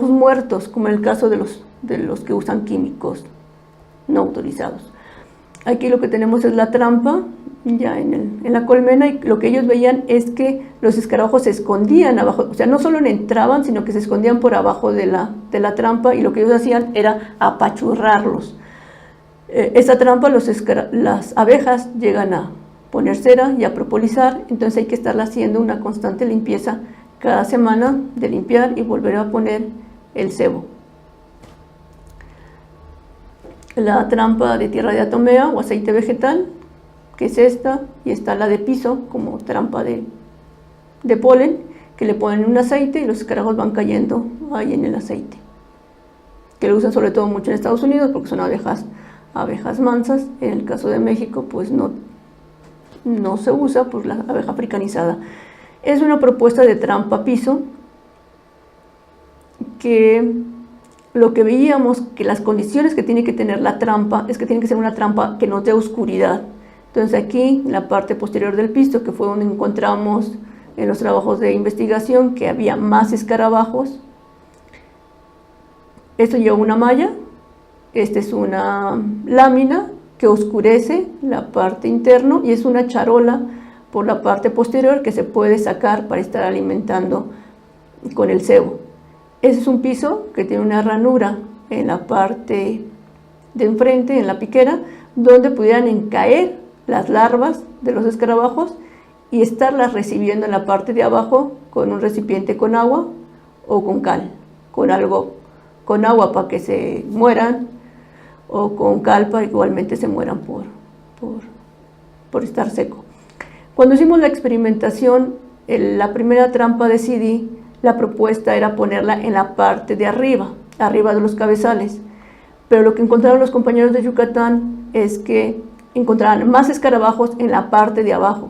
muertos, como en el caso de los que usan químicos no autorizados. Aquí lo que tenemos es la trampa ya en la colmena, y lo que ellos veían es que los escarabajos se escondían abajo, o sea, no solo entraban, sino que se escondían por abajo de la trampa, y lo que ellos hacían era apachurrarlos. Esa trampa las abejas llegan a poner cera y a propolizar, entonces hay que estarla haciendo una constante limpieza cada semana, de limpiar y volver a poner el cebo. La trampa de tierra de atomea o aceite vegetal, que es esta, y está la de piso como trampa de polen, que le ponen un aceite y los escarabajos van cayendo ahí en el aceite, que lo usan sobre todo mucho en Estados Unidos porque son abejas mansas. En el caso de México pues no se usa por la abeja africanizada. Es una propuesta de trampa piso que lo que veíamos, que las condiciones que tiene que tener la trampa es que tiene que ser una trampa que nos dé oscuridad. Entonces aquí, en la parte posterior del piso, que fue donde encontramos en los trabajos de investigación que había más escarabajos, esto lleva una malla, esta es una lámina que oscurece la parte interna, y es una charola por la parte posterior que se puede sacar para estar alimentando con el cebo. Ese es un piso que tiene una ranura en la parte de enfrente, en la piquera, donde pudieran caer las larvas de los escarabajos y estarlas recibiendo en la parte de abajo con un recipiente con agua o con cal, con agua para que se mueran, o con cal para que igualmente se mueran por estar seco. Cuando hicimos la experimentación, la primera trampa de CD, la propuesta era ponerla en la parte de arriba de los cabezales, pero lo que encontraron los compañeros de Yucatán es que encontraban más escarabajos en la parte de abajo.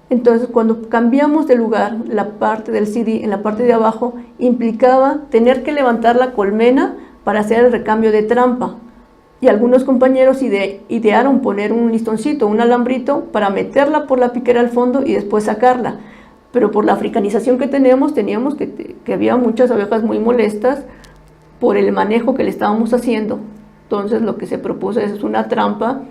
Entonces, cuando cambiamos de lugar la parte del CD en la parte de abajo, implicaba tener que levantar la colmena para hacer el recambio de trampa. Y algunos compañeros idearon poner un listoncito, un alambrito, para meterla por la piquera al fondo y después sacarla. Pero por la africanización que teníamos que había muchas abejas muy molestas por el manejo que le estábamos haciendo. Entonces lo que se propuso es una trampa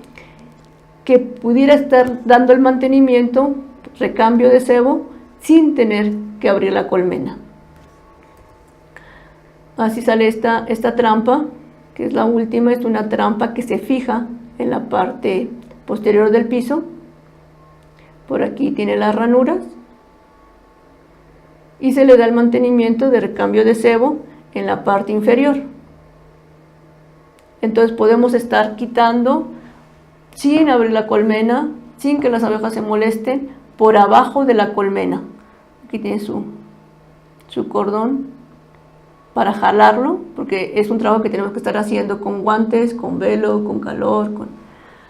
que pudiera estar dando el mantenimiento, recambio de cebo, sin tener que abrir la colmena. Así sale esta trampa, que es la última. Es una trampa que se fija en la parte posterior del piso. Por aquí tiene las ranuras. Y se le da el mantenimiento de recambio de cebo en la parte inferior. Entonces podemos estar quitando, sin abrir la colmena, sin que las abejas se molesten, por abajo de la colmena. Aquí tiene su cordón para jalarlo, porque es un trabajo que tenemos que estar haciendo con guantes, con velo, con calor, con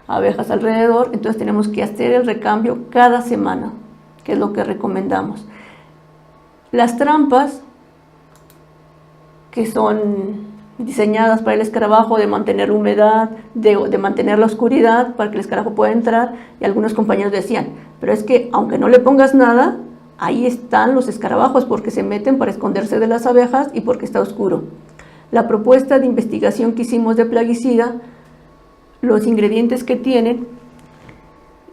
abejas alrededor. Entonces tenemos que hacer el recambio cada semana, que es lo que recomendamos. Las trampas, que son diseñadas para el escarabajo, de mantener la humedad, de mantener la oscuridad para que el escarabajo pueda entrar, y algunos compañeros decían, pero es que aunque no le pongas nada, ahí están los escarabajos porque se meten para esconderse de las abejas y porque está oscuro. La propuesta de investigación que hicimos de plaguicida, los ingredientes que tienen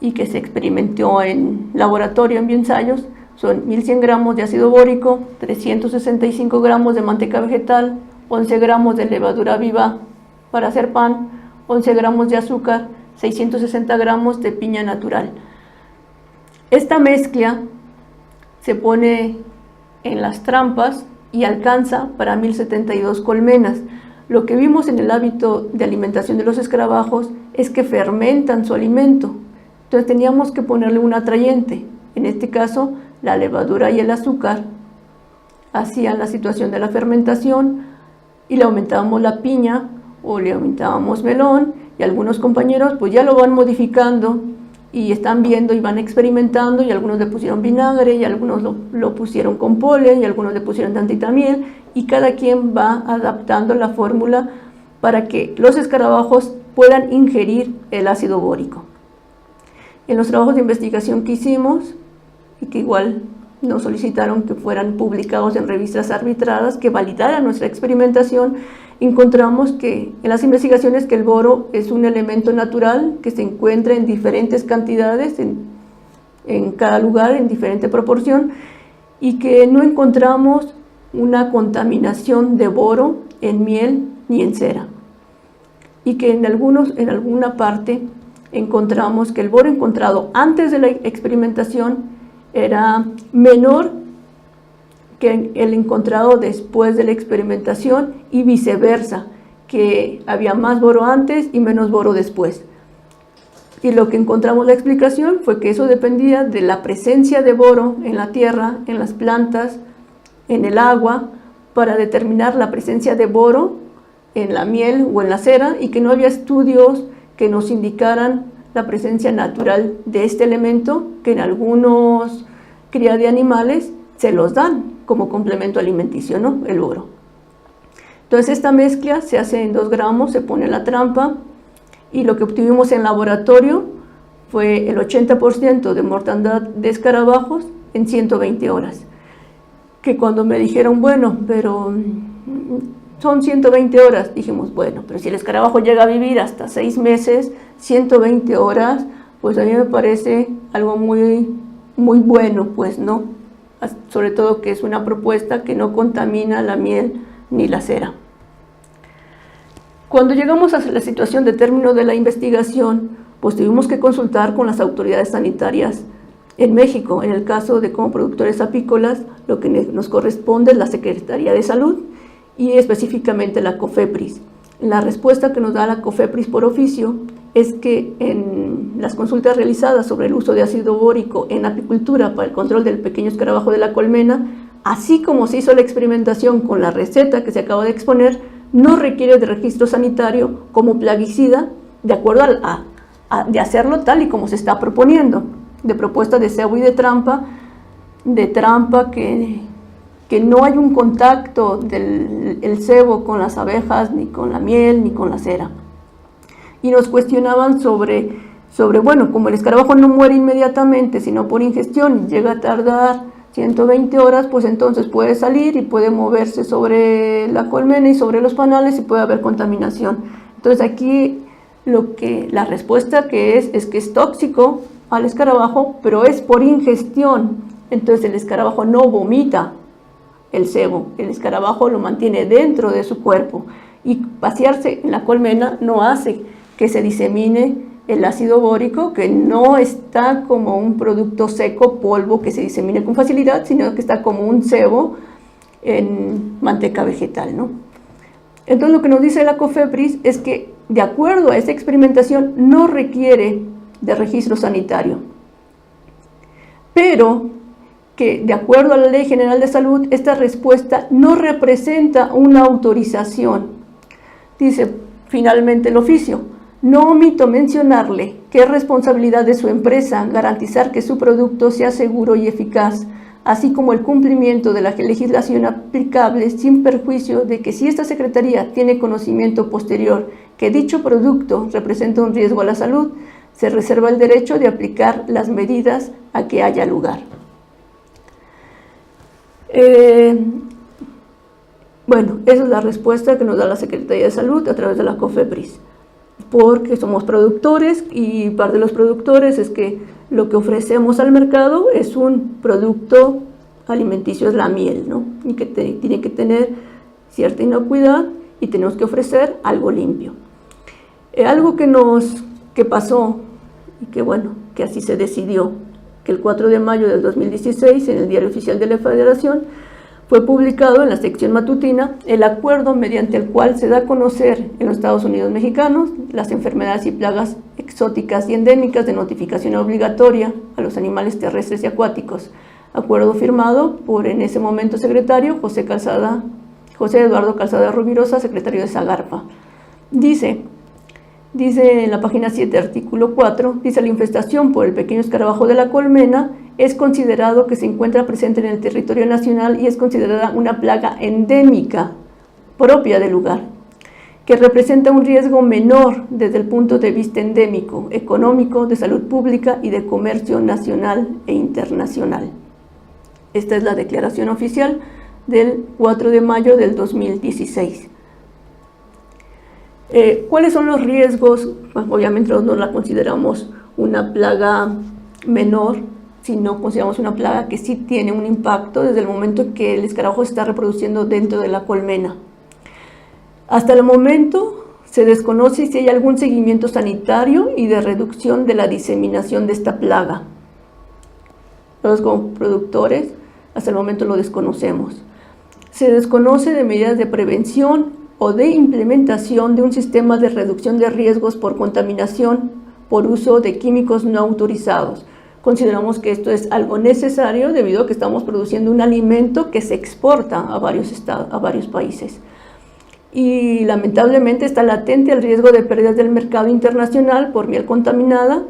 y que se experimentó en laboratorio en bioensayos, son 1100 gramos de ácido bórico, 365 gramos de manteca vegetal, 11 gramos de levadura viva para hacer pan, 11 gramos de azúcar, 660 gramos de piña natural. Esta mezcla se pone en las trampas y alcanza para 1072 colmenas. Lo que vimos en el hábito de alimentación de los escarabajos es que fermentan su alimento. Entonces teníamos que ponerle un atrayente. En este caso, la levadura y el azúcar hacían la situación de la fermentación, y le aumentábamos la piña o le aumentábamos melón, y algunos compañeros pues ya lo van modificando y están viendo y van experimentando, y algunos le pusieron vinagre, y algunos lo pusieron con polen, y algunos le pusieron tantita miel, y cada quien va adaptando la fórmula para que los escarabajos puedan ingerir el ácido bórico. En los trabajos de investigación que hicimos, y que igual nos solicitaron que fueran publicados en revistas arbitradas, que validaran nuestra experimentación, encontramos que en las investigaciones que el boro es un elemento natural que se encuentra en diferentes cantidades en cada lugar, en diferente proporción, y que no encontramos una contaminación de boro en miel ni en cera, y que en alguna parte encontramos que el boro encontrado antes de la experimentación era menor que el encontrado después de la experimentación, y viceversa, que había más boro antes y menos boro después. Y lo que encontramos la explicación fue que eso dependía de la presencia de boro en la tierra, en las plantas, en el agua, para determinar la presencia de boro en la miel o en la cera, y que no había estudios que nos indicaran la presencia natural de este elemento, que en algunos cría de animales se los dan como complemento alimenticio, ¿no? El boro. Entonces esta mezcla se hace en 2 gramos, se pone la trampa, y lo que obtuvimos en laboratorio fue el 80% de mortandad de escarabajos en 120 horas. Que cuando me dijeron, bueno, pero son 120 horas, dijimos, bueno, pero si el escarabajo llega a vivir hasta 6 meses, 120 horas, pues a mí me parece algo muy bueno, pues, ¿no? Sobre todo que es una propuesta que no contamina la miel ni la cera. Cuando llegamos a la situación de término de la investigación, pues tuvimos que consultar con las autoridades sanitarias en México. En el caso de como productores apícolas, lo que nos corresponde es la Secretaría de Salud, y específicamente la COFEPRIS. La respuesta que nos da la COFEPRIS por oficio es que en las consultas realizadas sobre el uso de ácido bórico en apicultura para el control del pequeño escarabajo de la colmena, así como se hizo la experimentación con la receta que se acaba de exponer, no requiere de registro sanitario como plaguicida, de acuerdo de hacerlo tal y como se está proponiendo, de propuesta de cebo y de trampa que no hay un contacto del cebo con las abejas, ni con la miel, ni con la cera. Y nos cuestionaban sobre bueno, como el escarabajo no muere inmediatamente, sino por ingestión, llega a tardar 120 horas, pues entonces puede salir y puede moverse sobre la colmena y sobre los panales, y puede haber contaminación. Entonces aquí la respuesta que es que es tóxico al escarabajo, pero es por ingestión. Entonces el escarabajo no vomita el cebo, el escarabajo lo mantiene dentro de su cuerpo, y vaciarse en la colmena no hace que se disemine el ácido bórico, que no está como un producto seco, polvo, que se disemine con facilidad, sino que está como un cebo en manteca vegetal, ¿no? Entonces lo que nos dice la COFEPRIS es que, de acuerdo a esta experimentación, no requiere de registro sanitario, pero que de acuerdo a la Ley General de Salud, esta respuesta no representa una autorización. Dice finalmente el oficio: no omito mencionarle que es responsabilidad de su empresa garantizar que su producto sea seguro y eficaz, así como el cumplimiento de la legislación aplicable, sin perjuicio de que si esta Secretaría tiene conocimiento posterior que dicho producto representa un riesgo a la salud, se reserva el derecho de aplicar las medidas a que haya lugar. Bueno, esa es la respuesta que nos da la Secretaría de Salud a través de la COFEPRIS, porque somos productores y parte de los productores es que lo que ofrecemos al mercado es un producto alimenticio, es la miel, ¿no? Y que tiene que tener cierta inocuidad y tenemos que ofrecer algo limpio. Algo que pasó y que bueno, que así se decidió, que el 4 de mayo del 2016 en el Diario Oficial de la Federación fue publicado en la sección matutina el acuerdo mediante el cual se da a conocer en los Estados Unidos mexicanos las enfermedades y plagas exóticas y endémicas de notificación obligatoria a los animales terrestres y acuáticos. Acuerdo firmado por en ese momento secretario José Eduardo Calzada Rubirosa, secretario de Zagarpa. Dice en la página 7, artículo 4, dice: la infestación por el pequeño escarabajo de la colmena es considerado que se encuentra presente en el territorio nacional y es considerada una plaga endémica propia del lugar, que representa un riesgo menor desde el punto de vista endémico, económico, de salud pública y de comercio nacional e internacional. Esta es la declaración oficial del 4 de mayo del 2016. ¿Cuáles son los riesgos? Pues, obviamente no la consideramos una plaga menor, sino consideramos una plaga que sí tiene un impacto desde el momento que el escarabajo se está reproduciendo dentro de la colmena. Hasta el momento se desconoce si hay algún seguimiento sanitario y de reducción de la diseminación de esta plaga. Nosotros como productores hasta el momento lo desconocemos. Se desconoce de medidas de prevención o de implementación de un sistema de reducción de riesgos por contaminación por uso de químicos no autorizados. Consideramos que esto es algo necesario debido a que estamos produciendo un alimento que se exporta a varios países. Y lamentablemente está latente el riesgo de pérdidas del mercado internacional por miel contaminada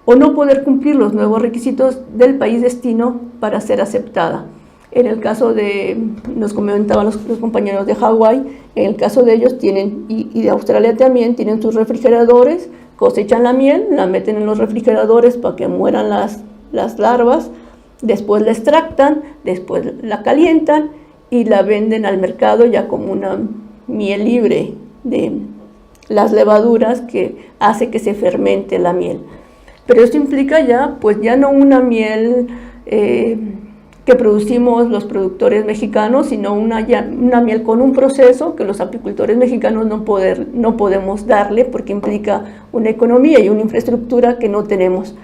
o no poder cumplir los nuevos requisitos del país destino para ser aceptada. En el caso de, nos comentaban los compañeros de Hawái, en el caso de ellos tienen, y de Australia también, tienen sus refrigeradores, cosechan la miel, la meten en los refrigeradores para que mueran las larvas, después la extractan, después la calientan y la venden al mercado ya como una miel libre de las levaduras que hace que se fermente la miel. Pero esto implica ya, pues ya no una miel que producimos los productores mexicanos, sino una miel con un proceso que los apicultores mexicanos no podemos darle porque implica una economía y una infraestructura que no tenemos.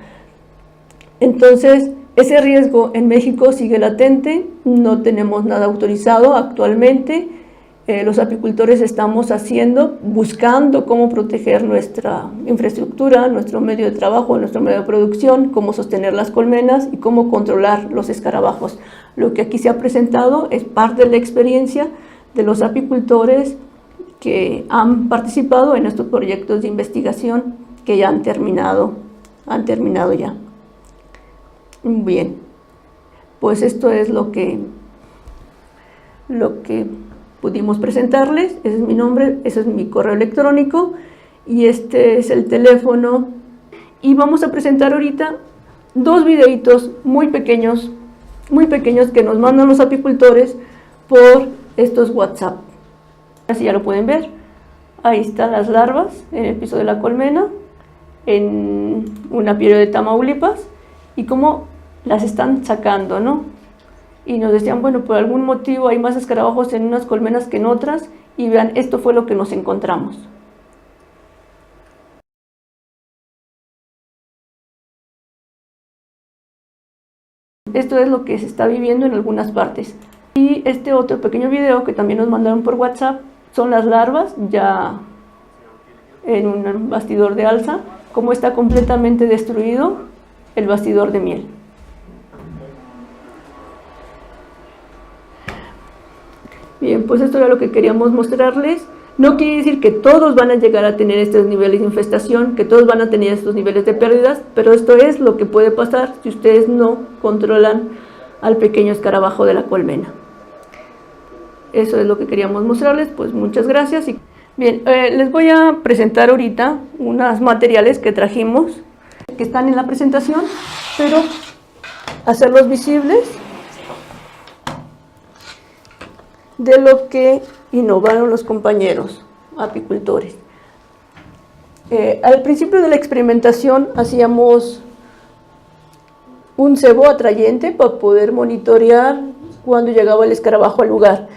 Entonces, ese riesgo en México sigue latente, no tenemos nada autorizado actualmente. Los apicultores estamos buscando cómo proteger nuestra infraestructura, nuestro medio de trabajo, nuestro medio de producción, cómo sostener las colmenas y cómo controlar los escarabajos. Lo que aquí se ha presentado es parte de la experiencia de los apicultores que han participado en estos proyectos de investigación que ya han terminado ya. Bien, pues esto es lo que pudimos presentarles. Ese es mi nombre, ese es mi correo electrónico y este es el teléfono. Y vamos a presentar ahorita dos videitos muy pequeños que nos mandan los apicultores por estos WhatsApp. Así ya lo pueden ver. Ahí están las larvas en el piso de la colmena, en un apiario de Tamaulipas, y cómo las están sacando, ¿no? Y nos decían, bueno, por algún motivo hay más escarabajos en unas colmenas que en otras, y vean, esto fue lo que nos encontramos. Esto es lo que se está viviendo en algunas partes. Y este otro pequeño video que también nos mandaron por WhatsApp son las larvas ya en un bastidor de alza, cómo está completamente destruido el bastidor de miel. pues esto era lo que queríamos mostrarles. No quiere decir que todos van a llegar a tener estos niveles de infestación, que todos van a tener estos niveles de pérdidas, pero esto es lo que puede pasar si ustedes no controlan al pequeño escarabajo de la colmena. Eso es lo que queríamos mostrarles, pues muchas gracias. Bien, les voy a presentar ahorita unos materiales que trajimos, que están en la presentación, pero hacerlos visibles de lo que innovaron los compañeros apicultores. Al principio de la experimentación hacíamos un cebo atrayente para poder monitorear cuando llegaba el escarabajo al lugar.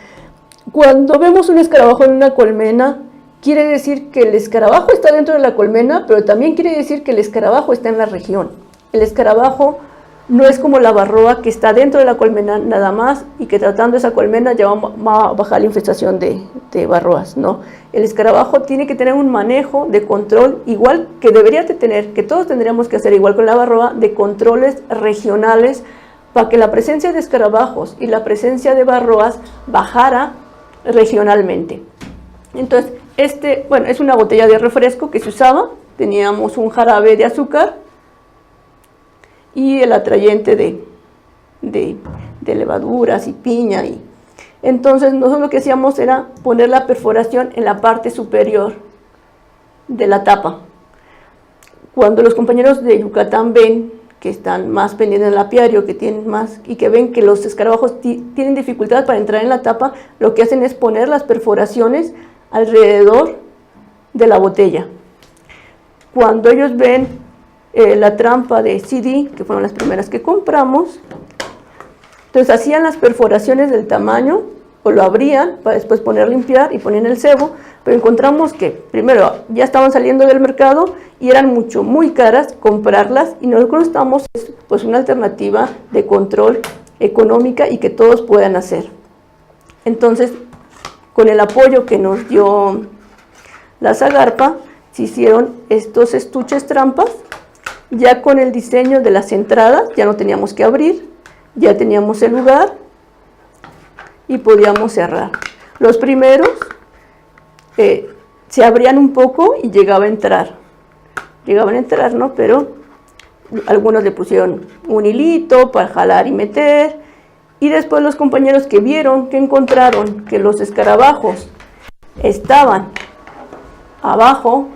Cuando vemos un escarabajo en una colmena, quiere decir que el escarabajo está dentro de la colmena, pero también quiere decir que el escarabajo está en la región. El escarabajo no es como la barroa que está dentro de la colmena nada más y que tratando esa colmena ya va a bajar la infestación de barroas, ¿no? El escarabajo tiene que tener un manejo de control igual que debería de tener, que todos tendríamos que hacer igual con la barroa, de controles regionales para que la presencia de escarabajos y la presencia de barroas bajara regionalmente. Entonces, bueno, es una botella de refresco que se usaba, teníamos un jarabe de azúcar y el atrayente de levaduras y piña. Entonces nosotros lo que hacíamos era poner la perforación en la parte superior de la tapa. Cuando los compañeros de Yucatán ven que están más pendientes del apiario, que tienen más y que ven que los escarabajos tienen dificultad para entrar en la tapa, lo que hacen es poner las perforaciones alrededor de la botella. Cuando ellos ven la trampa de CD, que fueron las primeras que compramos, entonces hacían las perforaciones del tamaño o lo abrían para después poner a limpiar y ponían el cebo, pero encontramos que primero ya estaban saliendo del mercado y eran muy caras comprarlas, y nosotros estamos pues una alternativa de control económica y que todos puedan hacer. Entonces, con el apoyo que nos dio la Zagarpa, se hicieron estos estuches trampas. Ya con el diseño de las entradas, ya no teníamos que abrir, ya teníamos el lugar y podíamos cerrar. Los primeros se abrían un poco y llegaban a entrar, ¿no? Pero algunos le pusieron un hilito para jalar y meter, y después los compañeros que vieron, que encontraron que los escarabajos estaban abajo,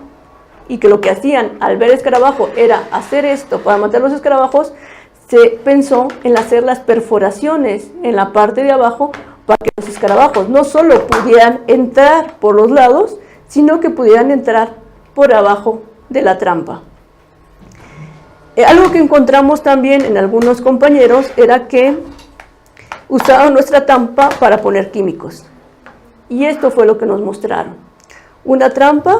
y que lo que hacían al ver escarabajo era hacer esto para matar los escarabajos, se pensó en hacer las perforaciones en la parte de abajo para que los escarabajos no solo pudieran entrar por los lados, sino que pudieran entrar por abajo de la trampa. Algo que encontramos también en algunos compañeros era que usaban nuestra trampa para poner químicos. Y esto fue lo que nos mostraron. Una trampa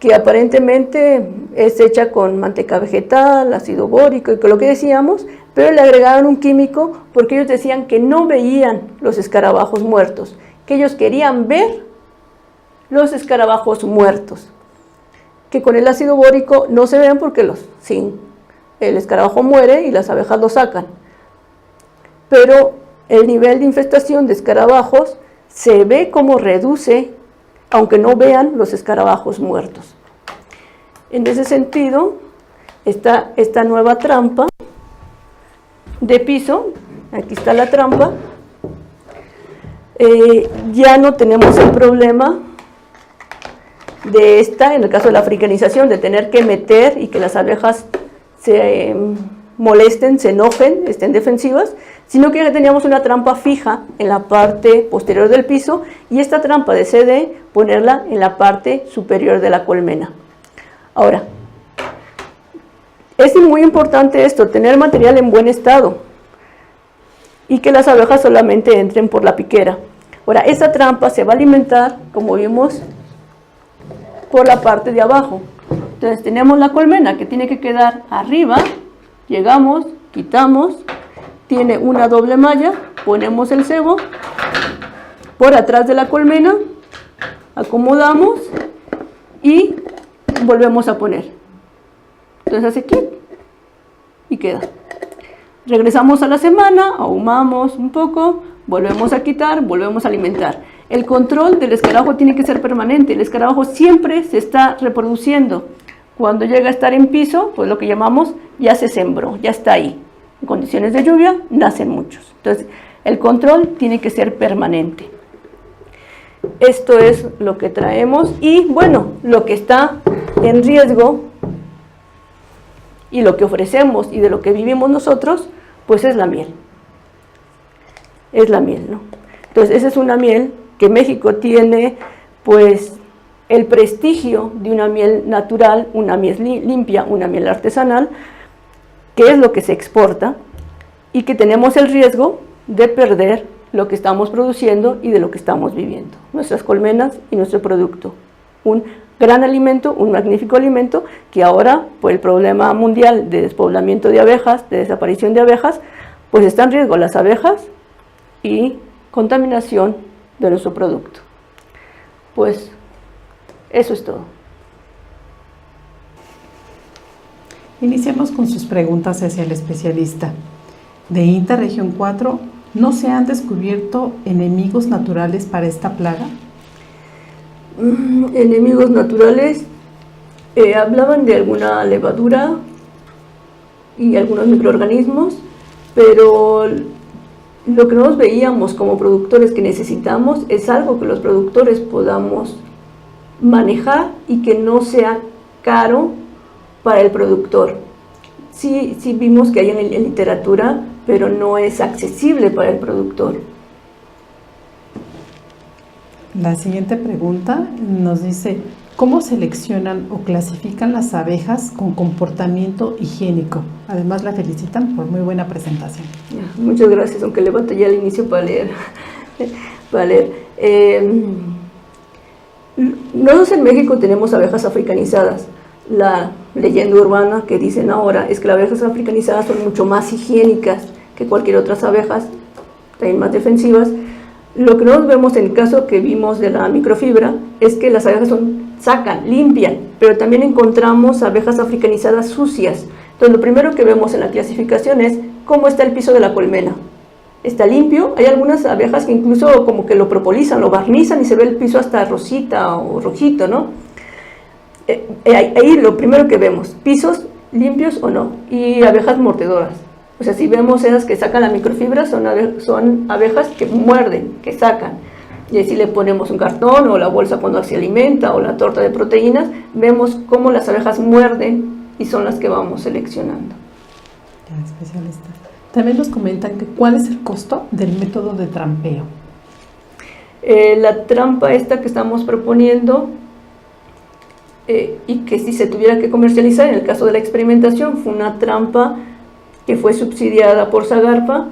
que aparentemente es hecha con manteca vegetal, ácido bórico y con lo que decíamos, pero le agregaron un químico porque ellos decían que no veían los escarabajos muertos, que ellos querían ver los escarabajos muertos, que con el ácido bórico no se ven porque el escarabajo muere y las abejas lo sacan, pero el nivel de infestación de escarabajos se ve como reduce aunque no vean los escarabajos muertos. En ese sentido, esta nueva trampa de piso, aquí está la trampa, ya no tenemos el problema de en el caso de la africanización, de tener que meter y que las abejas se molesten, se enojen, estén defensivas, sino que ya teníamos una trampa fija en la parte posterior del piso, y esta trampa de CD ponerla en la parte superior de la colmena. Ahora, es muy importante esto, tener material en buen estado y que las abejas solamente entren por la piquera. Ahora, esa trampa se va a alimentar, como vimos, por la parte de abajo. Entonces tenemos la colmena que tiene que quedar arriba, llegamos, quitamos, tiene una doble malla, ponemos el cebo por atrás de la colmena, acomodamos y volvemos a poner. Entonces hace clic y queda. Regresamos a la semana, ahumamos un poco, volvemos a quitar, volvemos a alimentar. El control del escarabajo tiene que ser permanente. El escarabajo siempre se está reproduciendo. Cuando llega a estar en piso, pues lo que llamamos ya se sembró, ya está ahí. En condiciones de lluvia nacen muchos. Entonces, el control tiene que ser permanente. Esto es lo que traemos y bueno, lo que está en riesgo y lo que ofrecemos y de lo que vivimos nosotros, pues es la miel. Es la miel, ¿no? Entonces, esa es una miel que México tiene, pues, el prestigio de una miel natural, una miel limpia, una miel artesanal, que es lo que se exporta y que tenemos el riesgo de perder lo que estamos produciendo y de lo que estamos viviendo, nuestras colmenas y nuestro producto. Un gran alimento, un magnífico alimento que ahora, por el problema mundial de despoblamiento de abejas, de desaparición de abejas, pues está en riesgo las abejas y contaminación de nuestro producto. Pues eso es todo. Iniciamos con sus preguntas hacia el especialista. De INTA Región 4, ¿no se han descubierto enemigos naturales para esta plaga? Enemigos naturales, hablaban de alguna levadura y algunos microorganismos, pero lo que nosotros veíamos como productores que necesitamos es algo que los productores podamos manejar y que no sea caro para el productor. Sí vimos que hay en literatura, pero no es accesible para el productor. La siguiente pregunta nos dice, ¿cómo seleccionan o clasifican las abejas con comportamiento higiénico? Además la felicitan por muy buena presentación. Muchas gracias, aunque le batallé al inicio para leer. Nosotros en México tenemos abejas africanizadas. La leyenda urbana que dicen ahora es que las abejas africanizadas son mucho más higiénicas que cualquier otras abejas, también más defensivas. Lo que nosotros vemos en el caso que vimos de la microfibra es que las abejas sacan, limpian, pero también encontramos abejas africanizadas sucias. Entonces lo primero que vemos en la clasificación es cómo está el piso de la colmena. Está limpio, hay algunas abejas que incluso como que lo propolizan, lo barnizan y se ve el piso hasta rosita o rojito, ¿no? Ahí lo primero que vemos, pisos limpios o no, y abejas mordedoras. O sea, si vemos esas que sacan la microfibra, son abejas que muerden, que sacan. Y si le ponemos un cartón o la bolsa cuando se alimenta o la torta de proteínas, vemos cómo las abejas muerden y son las que vamos seleccionando. Ya, especialista. También nos comentan que ¿cuál es el costo del método de trampeo? La trampa esta que estamos proponiendo y que si se tuviera que comercializar, en el caso de la experimentación, fue una trampa que fue subsidiada por Zagarpa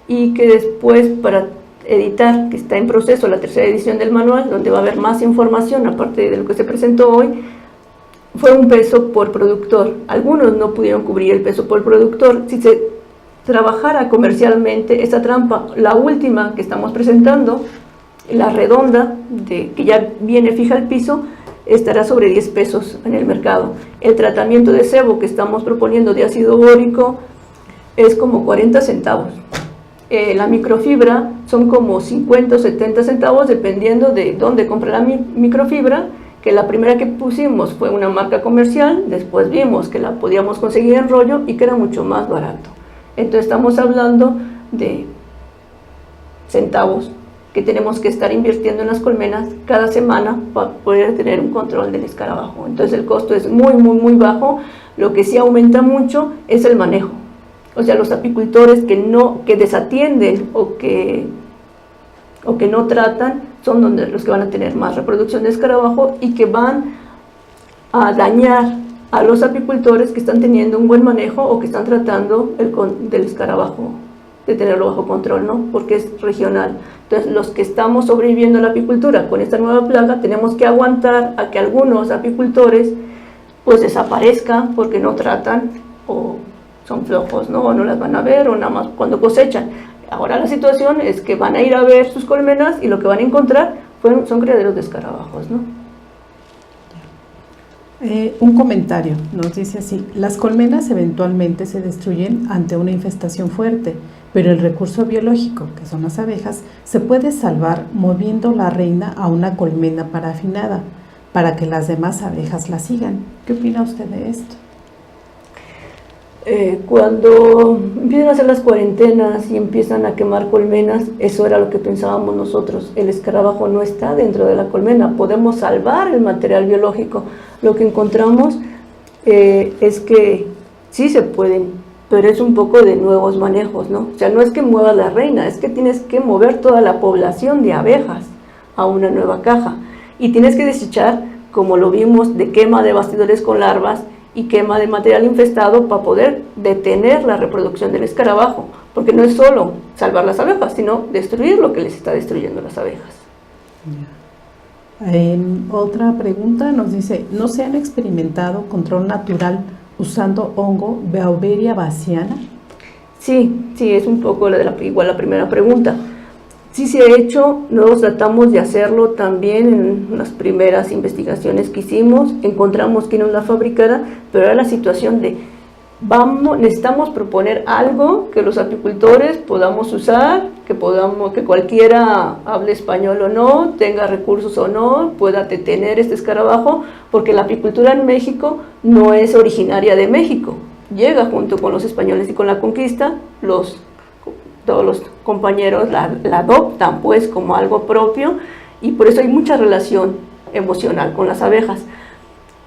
y que después para editar, que está en proceso la tercera edición del manual, donde va a haber más información aparte de lo que se presentó hoy, fue un peso por productor. Algunos no pudieron cubrir el peso por productor. Si se trabajara comercialmente esta trampa, la última que estamos presentando, la redonda, que ya viene fija al piso, estará sobre 10 pesos en el mercado. El tratamiento de sebo que estamos proponiendo de ácido bórico es como 40 centavos. La microfibra son como 50 o 70 centavos dependiendo de dónde compra la microfibra, que la primera que pusimos fue una marca comercial, después vimos que la podíamos conseguir en rollo y que era mucho más barato. Entonces estamos hablando de centavos que tenemos que estar invirtiendo en las colmenas cada semana para poder tener un control del escarabajo. Entonces el costo es muy bajo. Lo que sí aumenta mucho es el manejo. O sea, los apicultores que desatienden o que no tratan son los que van a tener más reproducción de escarabajo y que van a dañar a los apicultores que están teniendo un buen manejo o que están tratando del escarabajo, de tenerlo bajo control, ¿no? Porque es regional. Entonces, los que estamos sobreviviendo a la apicultura con esta nueva plaga, tenemos que aguantar a que algunos apicultores pues desaparezcan porque no tratan o son flojos, ¿no? O no las van a ver o nada más cuando cosechan. Ahora la situación es que van a ir a ver sus colmenas y lo que van a encontrar son criaderos de escarabajos, ¿no? Un comentario nos dice así: las colmenas eventualmente se destruyen ante una infestación fuerte, pero el recurso biológico, que son las abejas, se puede salvar moviendo la reina a una colmena parafinada para que las demás abejas la sigan. ¿Qué opina usted de esto? Cuando empiezan a hacer las cuarentenas y empiezan a quemar colmenas, eso era lo que pensábamos nosotros. El escarabajo no está dentro de la colmena, podemos salvar el material biológico. Lo que encontramos es que sí se pueden, pero es un poco de nuevos manejos, ¿no? O sea, no es que muevas la reina, es que tienes que mover toda la población de abejas a una nueva caja. Y tienes que desechar, como lo vimos, de quema de bastidores con larvas y quema de material infestado para poder detener la reproducción del escarabajo, porque no es solo salvar las abejas, sino destruir lo que les está destruyendo las abejas. Otra pregunta nos dice: ¿no se han experimentado control natural usando hongo Beauveria bassiana? Sí, es un poco igual la primera pregunta. Sí se ha hecho, nosotros tratamos de hacerlo también en las primeras investigaciones que hicimos, encontramos quién nos la fabricara, pero era la situación de necesitamos proponer algo que los apicultores podamos usar, que cualquiera hable español o no, tenga recursos o no, pueda detener este escarabajo, porque la apicultura en México no es originaria de México, llega junto con los españoles y con la conquista, todos los compañeros la adoptan pues como algo propio, y por eso hay mucha relación emocional con las abejas.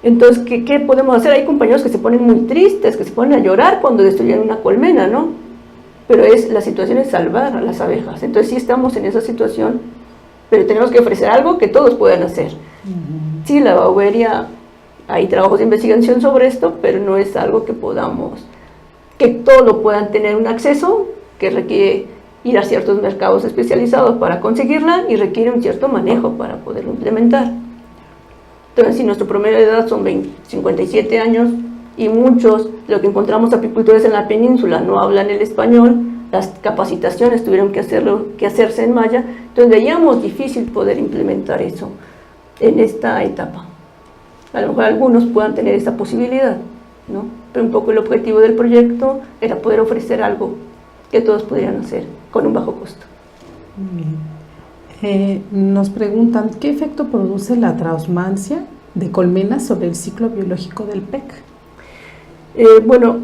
Entonces, ¿qué podemos hacer? Hay compañeros que se ponen muy tristes, que se ponen a llorar cuando destruyen una colmena, ¿no? Pero la situación es salvar a las abejas. Entonces sí estamos en esa situación, pero tenemos que ofrecer algo que todos puedan hacer. Sí, la Beauveria, hay trabajos de investigación sobre esto, pero no es algo que todos puedan tener un acceso, que requiere ir a ciertos mercados especializados para conseguirla y requiere un cierto manejo para poderlo implementar. Entonces, si nuestro promedio de edad son 57 años y muchos, lo que encontramos apicultores en la península no hablan el español, las capacitaciones tuvieron que hacerse en maya, entonces veíamos difícil poder implementar eso en esta etapa. A lo mejor algunos puedan tener esa posibilidad, ¿no? Pero un poco el objetivo del proyecto era poder ofrecer algo que todos pudieran hacer con un bajo costo. Muy bien. Nos preguntan: ¿qué efecto produce la transhumancia de colmenas sobre el ciclo biológico del PEC? Bueno,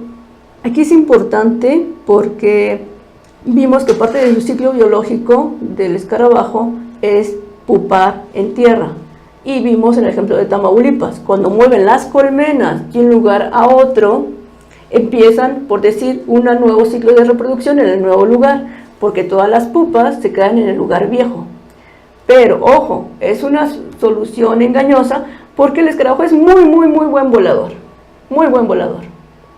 aquí es importante porque vimos que parte de su ciclo biológico del escarabajo es pupar en tierra. Y vimos en el ejemplo de Tamaulipas, cuando mueven las colmenas de un lugar a otro, empiezan, por decir, un nuevo ciclo de reproducción en el nuevo lugar, porque todas las pupas se quedan en el lugar viejo. Pero, ojo, es una solución engañosa porque el escarabajo es muy buen volador,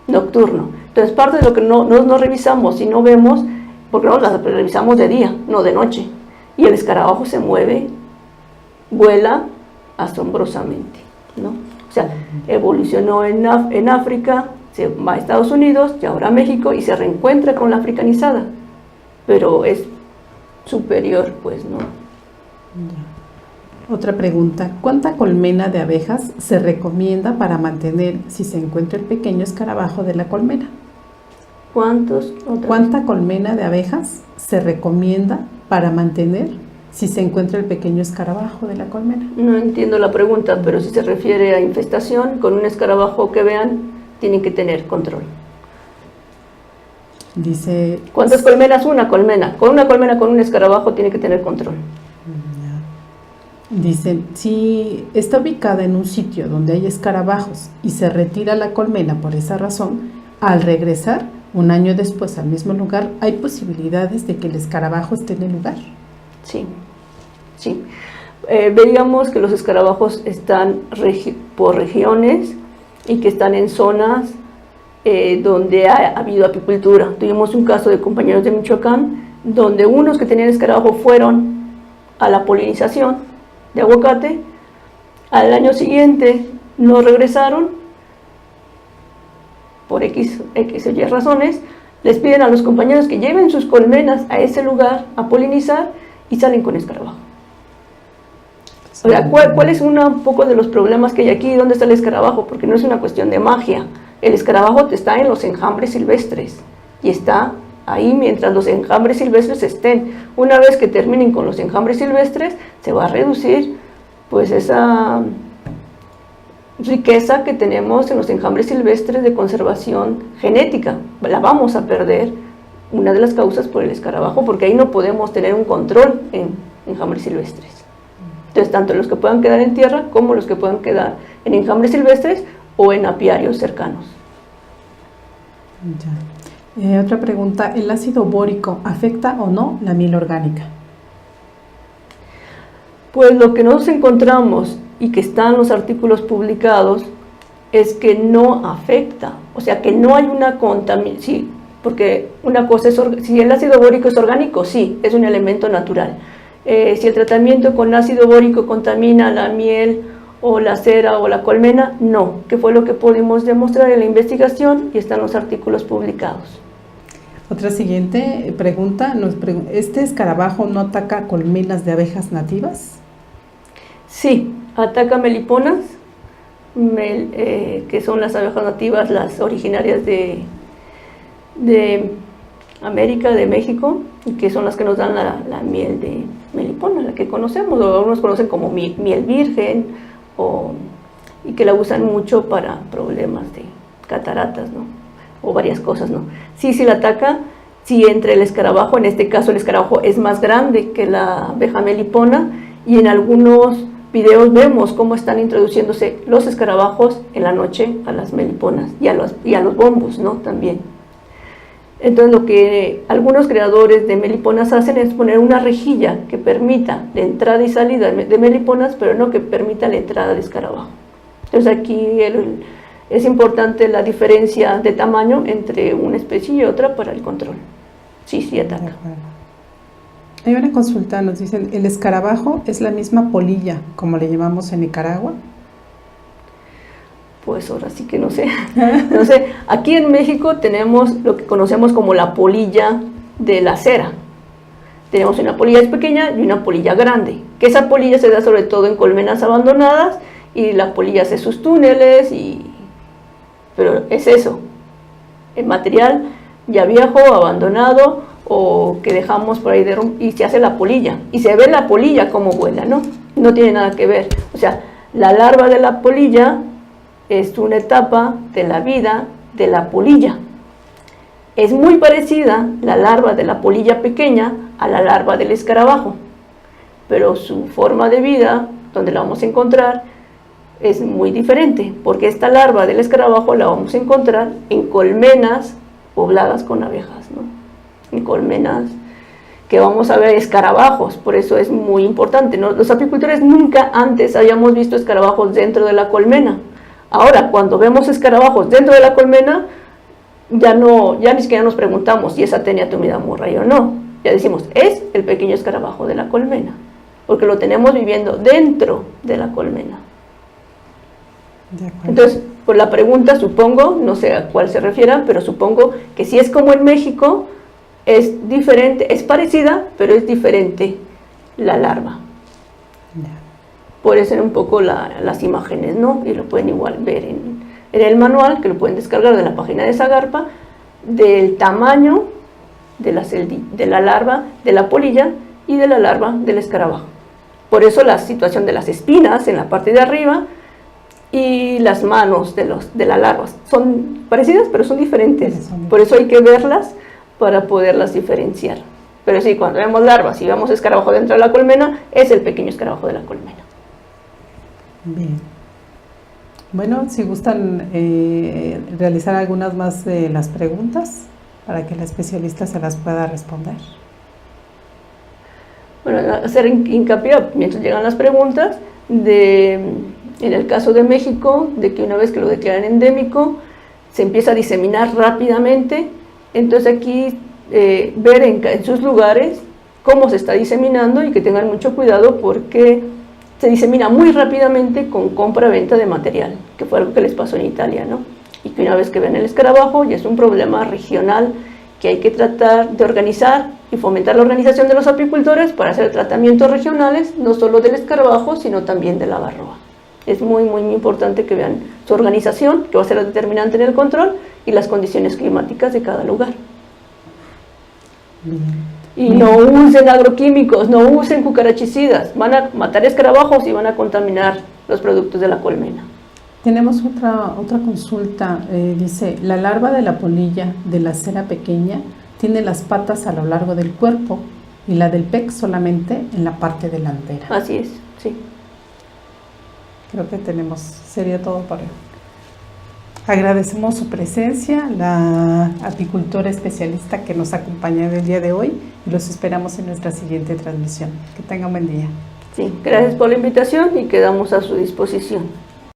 nocturno. Entonces, parte de lo que no revisamos y no vemos, porque no las revisamos de día, no de noche, y el escarabajo se mueve, vuela asombrosamente, ¿no? O sea, evolucionó en África, se va a Estados Unidos y ahora a México y se reencuentra con la africanizada, pero es superior, pues, ¿no? Otra pregunta: ¿cuánta colmena de abejas se recomienda para mantener si se encuentra el pequeño escarabajo de la colmena? ¿Cuánta colmena de abejas se recomienda para mantener si se encuentra el pequeño escarabajo de la colmena? No entiendo la pregunta, pero si se refiere a infestación, con un escarabajo que vean, tienen que tener control. Dice: ¿cuántas colmenas? Una colmena. Con una colmena, con un escarabajo, tiene que tener control. Dice: si está ubicada en un sitio donde hay escarabajos y se retira la colmena por esa razón, al regresar un año después al mismo lugar, ¿hay posibilidades de que el escarabajo esté en el lugar? Sí. Veíamos que los escarabajos están por regiones y que están en zonas donde ha habido apicultura. Tuvimos un caso de compañeros de Michoacán, donde unos que tenían escarabajo fueron a la polinización de aguacate, al año siguiente no regresaron, por X o Y razones, les piden a los compañeros que lleven sus colmenas a ese lugar a polinizar y salen con escarabajo. O sea, ¿cuál es un poco de los problemas que hay aquí? ¿Dónde está el escarabajo? Porque no es una cuestión de magia. El escarabajo está en los enjambres silvestres y está ahí mientras los enjambres silvestres estén. Una vez que terminen con los enjambres silvestres, se va a reducir pues esa riqueza que tenemos en los enjambres silvestres de conservación genética. La vamos a perder, una de las causas por el escarabajo, porque ahí no podemos tener un control en enjambres silvestres. Entonces, tanto los que puedan quedar en tierra como los que puedan quedar en enjambres silvestres o en apiarios cercanos. Ya. Otra pregunta, ¿el ácido bórico afecta o no la miel orgánica? Pues lo que nos encontramos y que está en los artículos publicados es que no afecta, o sea que no hay una contaminación, sí, porque una cosa es, si el ácido bórico es orgánico, sí, es un elemento natural. Si el tratamiento con ácido bórico contamina la miel o la cera o la colmena, no, que fue lo que pudimos demostrar en la investigación y están los artículos publicados. Otra siguiente pregunta, ¿este escarabajo no ataca colmenas de abejas nativas? Sí, ataca meliponas, que son las abejas nativas, las originarias de América, de México, que son las que nos dan la miel de melipona, la que conocemos, o algunos conocen como miel virgen, y que la usan mucho para problemas de cataratas, ¿no? O varias cosas, ¿no? Sí la ataca, sí entre el escarabajo, en este caso el escarabajo es más grande que la abeja melipona, y en algunos videos vemos cómo están introduciéndose los escarabajos en la noche a las meliponas y a los bombos, ¿no? También. Entonces lo que algunos creadores de meliponas hacen es poner una rejilla que permita la entrada y salida de meliponas, pero no que permita la entrada de escarabajo. Entonces aquí es importante la diferencia de tamaño entre una especie y otra para el control. Sí ataca. Hay una consulta, nos dicen, ¿el escarabajo es la misma polilla como le llamamos en Nicaragua? Pues ahora sí que no sé. No sé. Aquí en México tenemos lo que conocemos como la polilla de la cera. Tenemos una polilla pequeña y una polilla grande, que esa polilla se da sobre todo en colmenas abandonadas y la polilla hace sus túneles, pero es eso, el material ya viejo, abandonado o que dejamos por ahí y se hace la polilla y se ve la polilla como vuela, ¿no? No tiene nada que ver. O sea, la larva de la polilla es una etapa de la vida de la polilla. Es muy parecida la larva de la polilla pequeña a la larva del escarabajo, pero su forma de vida, donde la vamos a encontrar, es muy diferente, porque esta larva del escarabajo la vamos a encontrar en colmenas pobladas con abejas, ¿no? En colmenas que vamos a ver escarabajos, por eso es muy importante, ¿no? Los apicultores nunca antes habíamos visto escarabajos dentro de la colmena. Ahora, cuando vemos escarabajos dentro de la colmena, ya ni siquiera nos preguntamos si esa tenía Atumida murray o no. Ya decimos, es el pequeño escarabajo de la colmena, porque lo tenemos viviendo dentro de la colmena. Entonces, por la pregunta, supongo, no sé a cuál se refieran, pero supongo que si es como en México, es diferente, es parecida, pero es diferente la larva. Por eso un poco las imágenes, ¿no? Y lo pueden igual ver en el manual, que lo pueden descargar de la página de Zagarpa, del tamaño de la larva de la polilla y de la larva del escarabajo. Por eso la situación de las espinas en la parte de arriba y las manos de la larva son parecidas, pero son diferentes. Por eso hay que verlas para poderlas diferenciar. Pero sí, cuando vemos larvas y vemos escarabajo dentro de la colmena, es el pequeño escarabajo de la colmena. Bien. Bueno, si gustan realizar algunas más de las preguntas para que la especialista se las pueda responder. Bueno, hacer hincapié, mientras llegan las preguntas, en el caso de México, de que una vez que lo declaran endémico, se empieza a diseminar rápidamente. Entonces aquí ver en sus lugares cómo se está diseminando y que tengan mucho cuidado porque se disemina muy rápidamente con compra-venta de material, que fue algo que les pasó en Italia, ¿no? Y que una vez que ven el escarabajo ya es un problema regional que hay que tratar de organizar y fomentar la organización de los apicultores para hacer tratamientos regionales, no solo del escarabajo, sino también de la varroa. Es muy importante que vean su organización, que va a ser determinante en el control, y las condiciones climáticas de cada lugar. Y no usen agroquímicos, no usen cucarachicidas, van a matar escarabajos y van a contaminar los productos de la colmena. Tenemos otra consulta, dice, la larva de la polilla de la cera pequeña tiene las patas a lo largo del cuerpo y la del pec solamente en la parte delantera. Así es, sí. Creo que sería todo por hoy. Agradecemos su presencia, la apicultora especialista que nos acompaña el día de hoy, y los esperamos en nuestra siguiente transmisión. Que tengan un buen día. Sí, gracias por la invitación y quedamos a su disposición.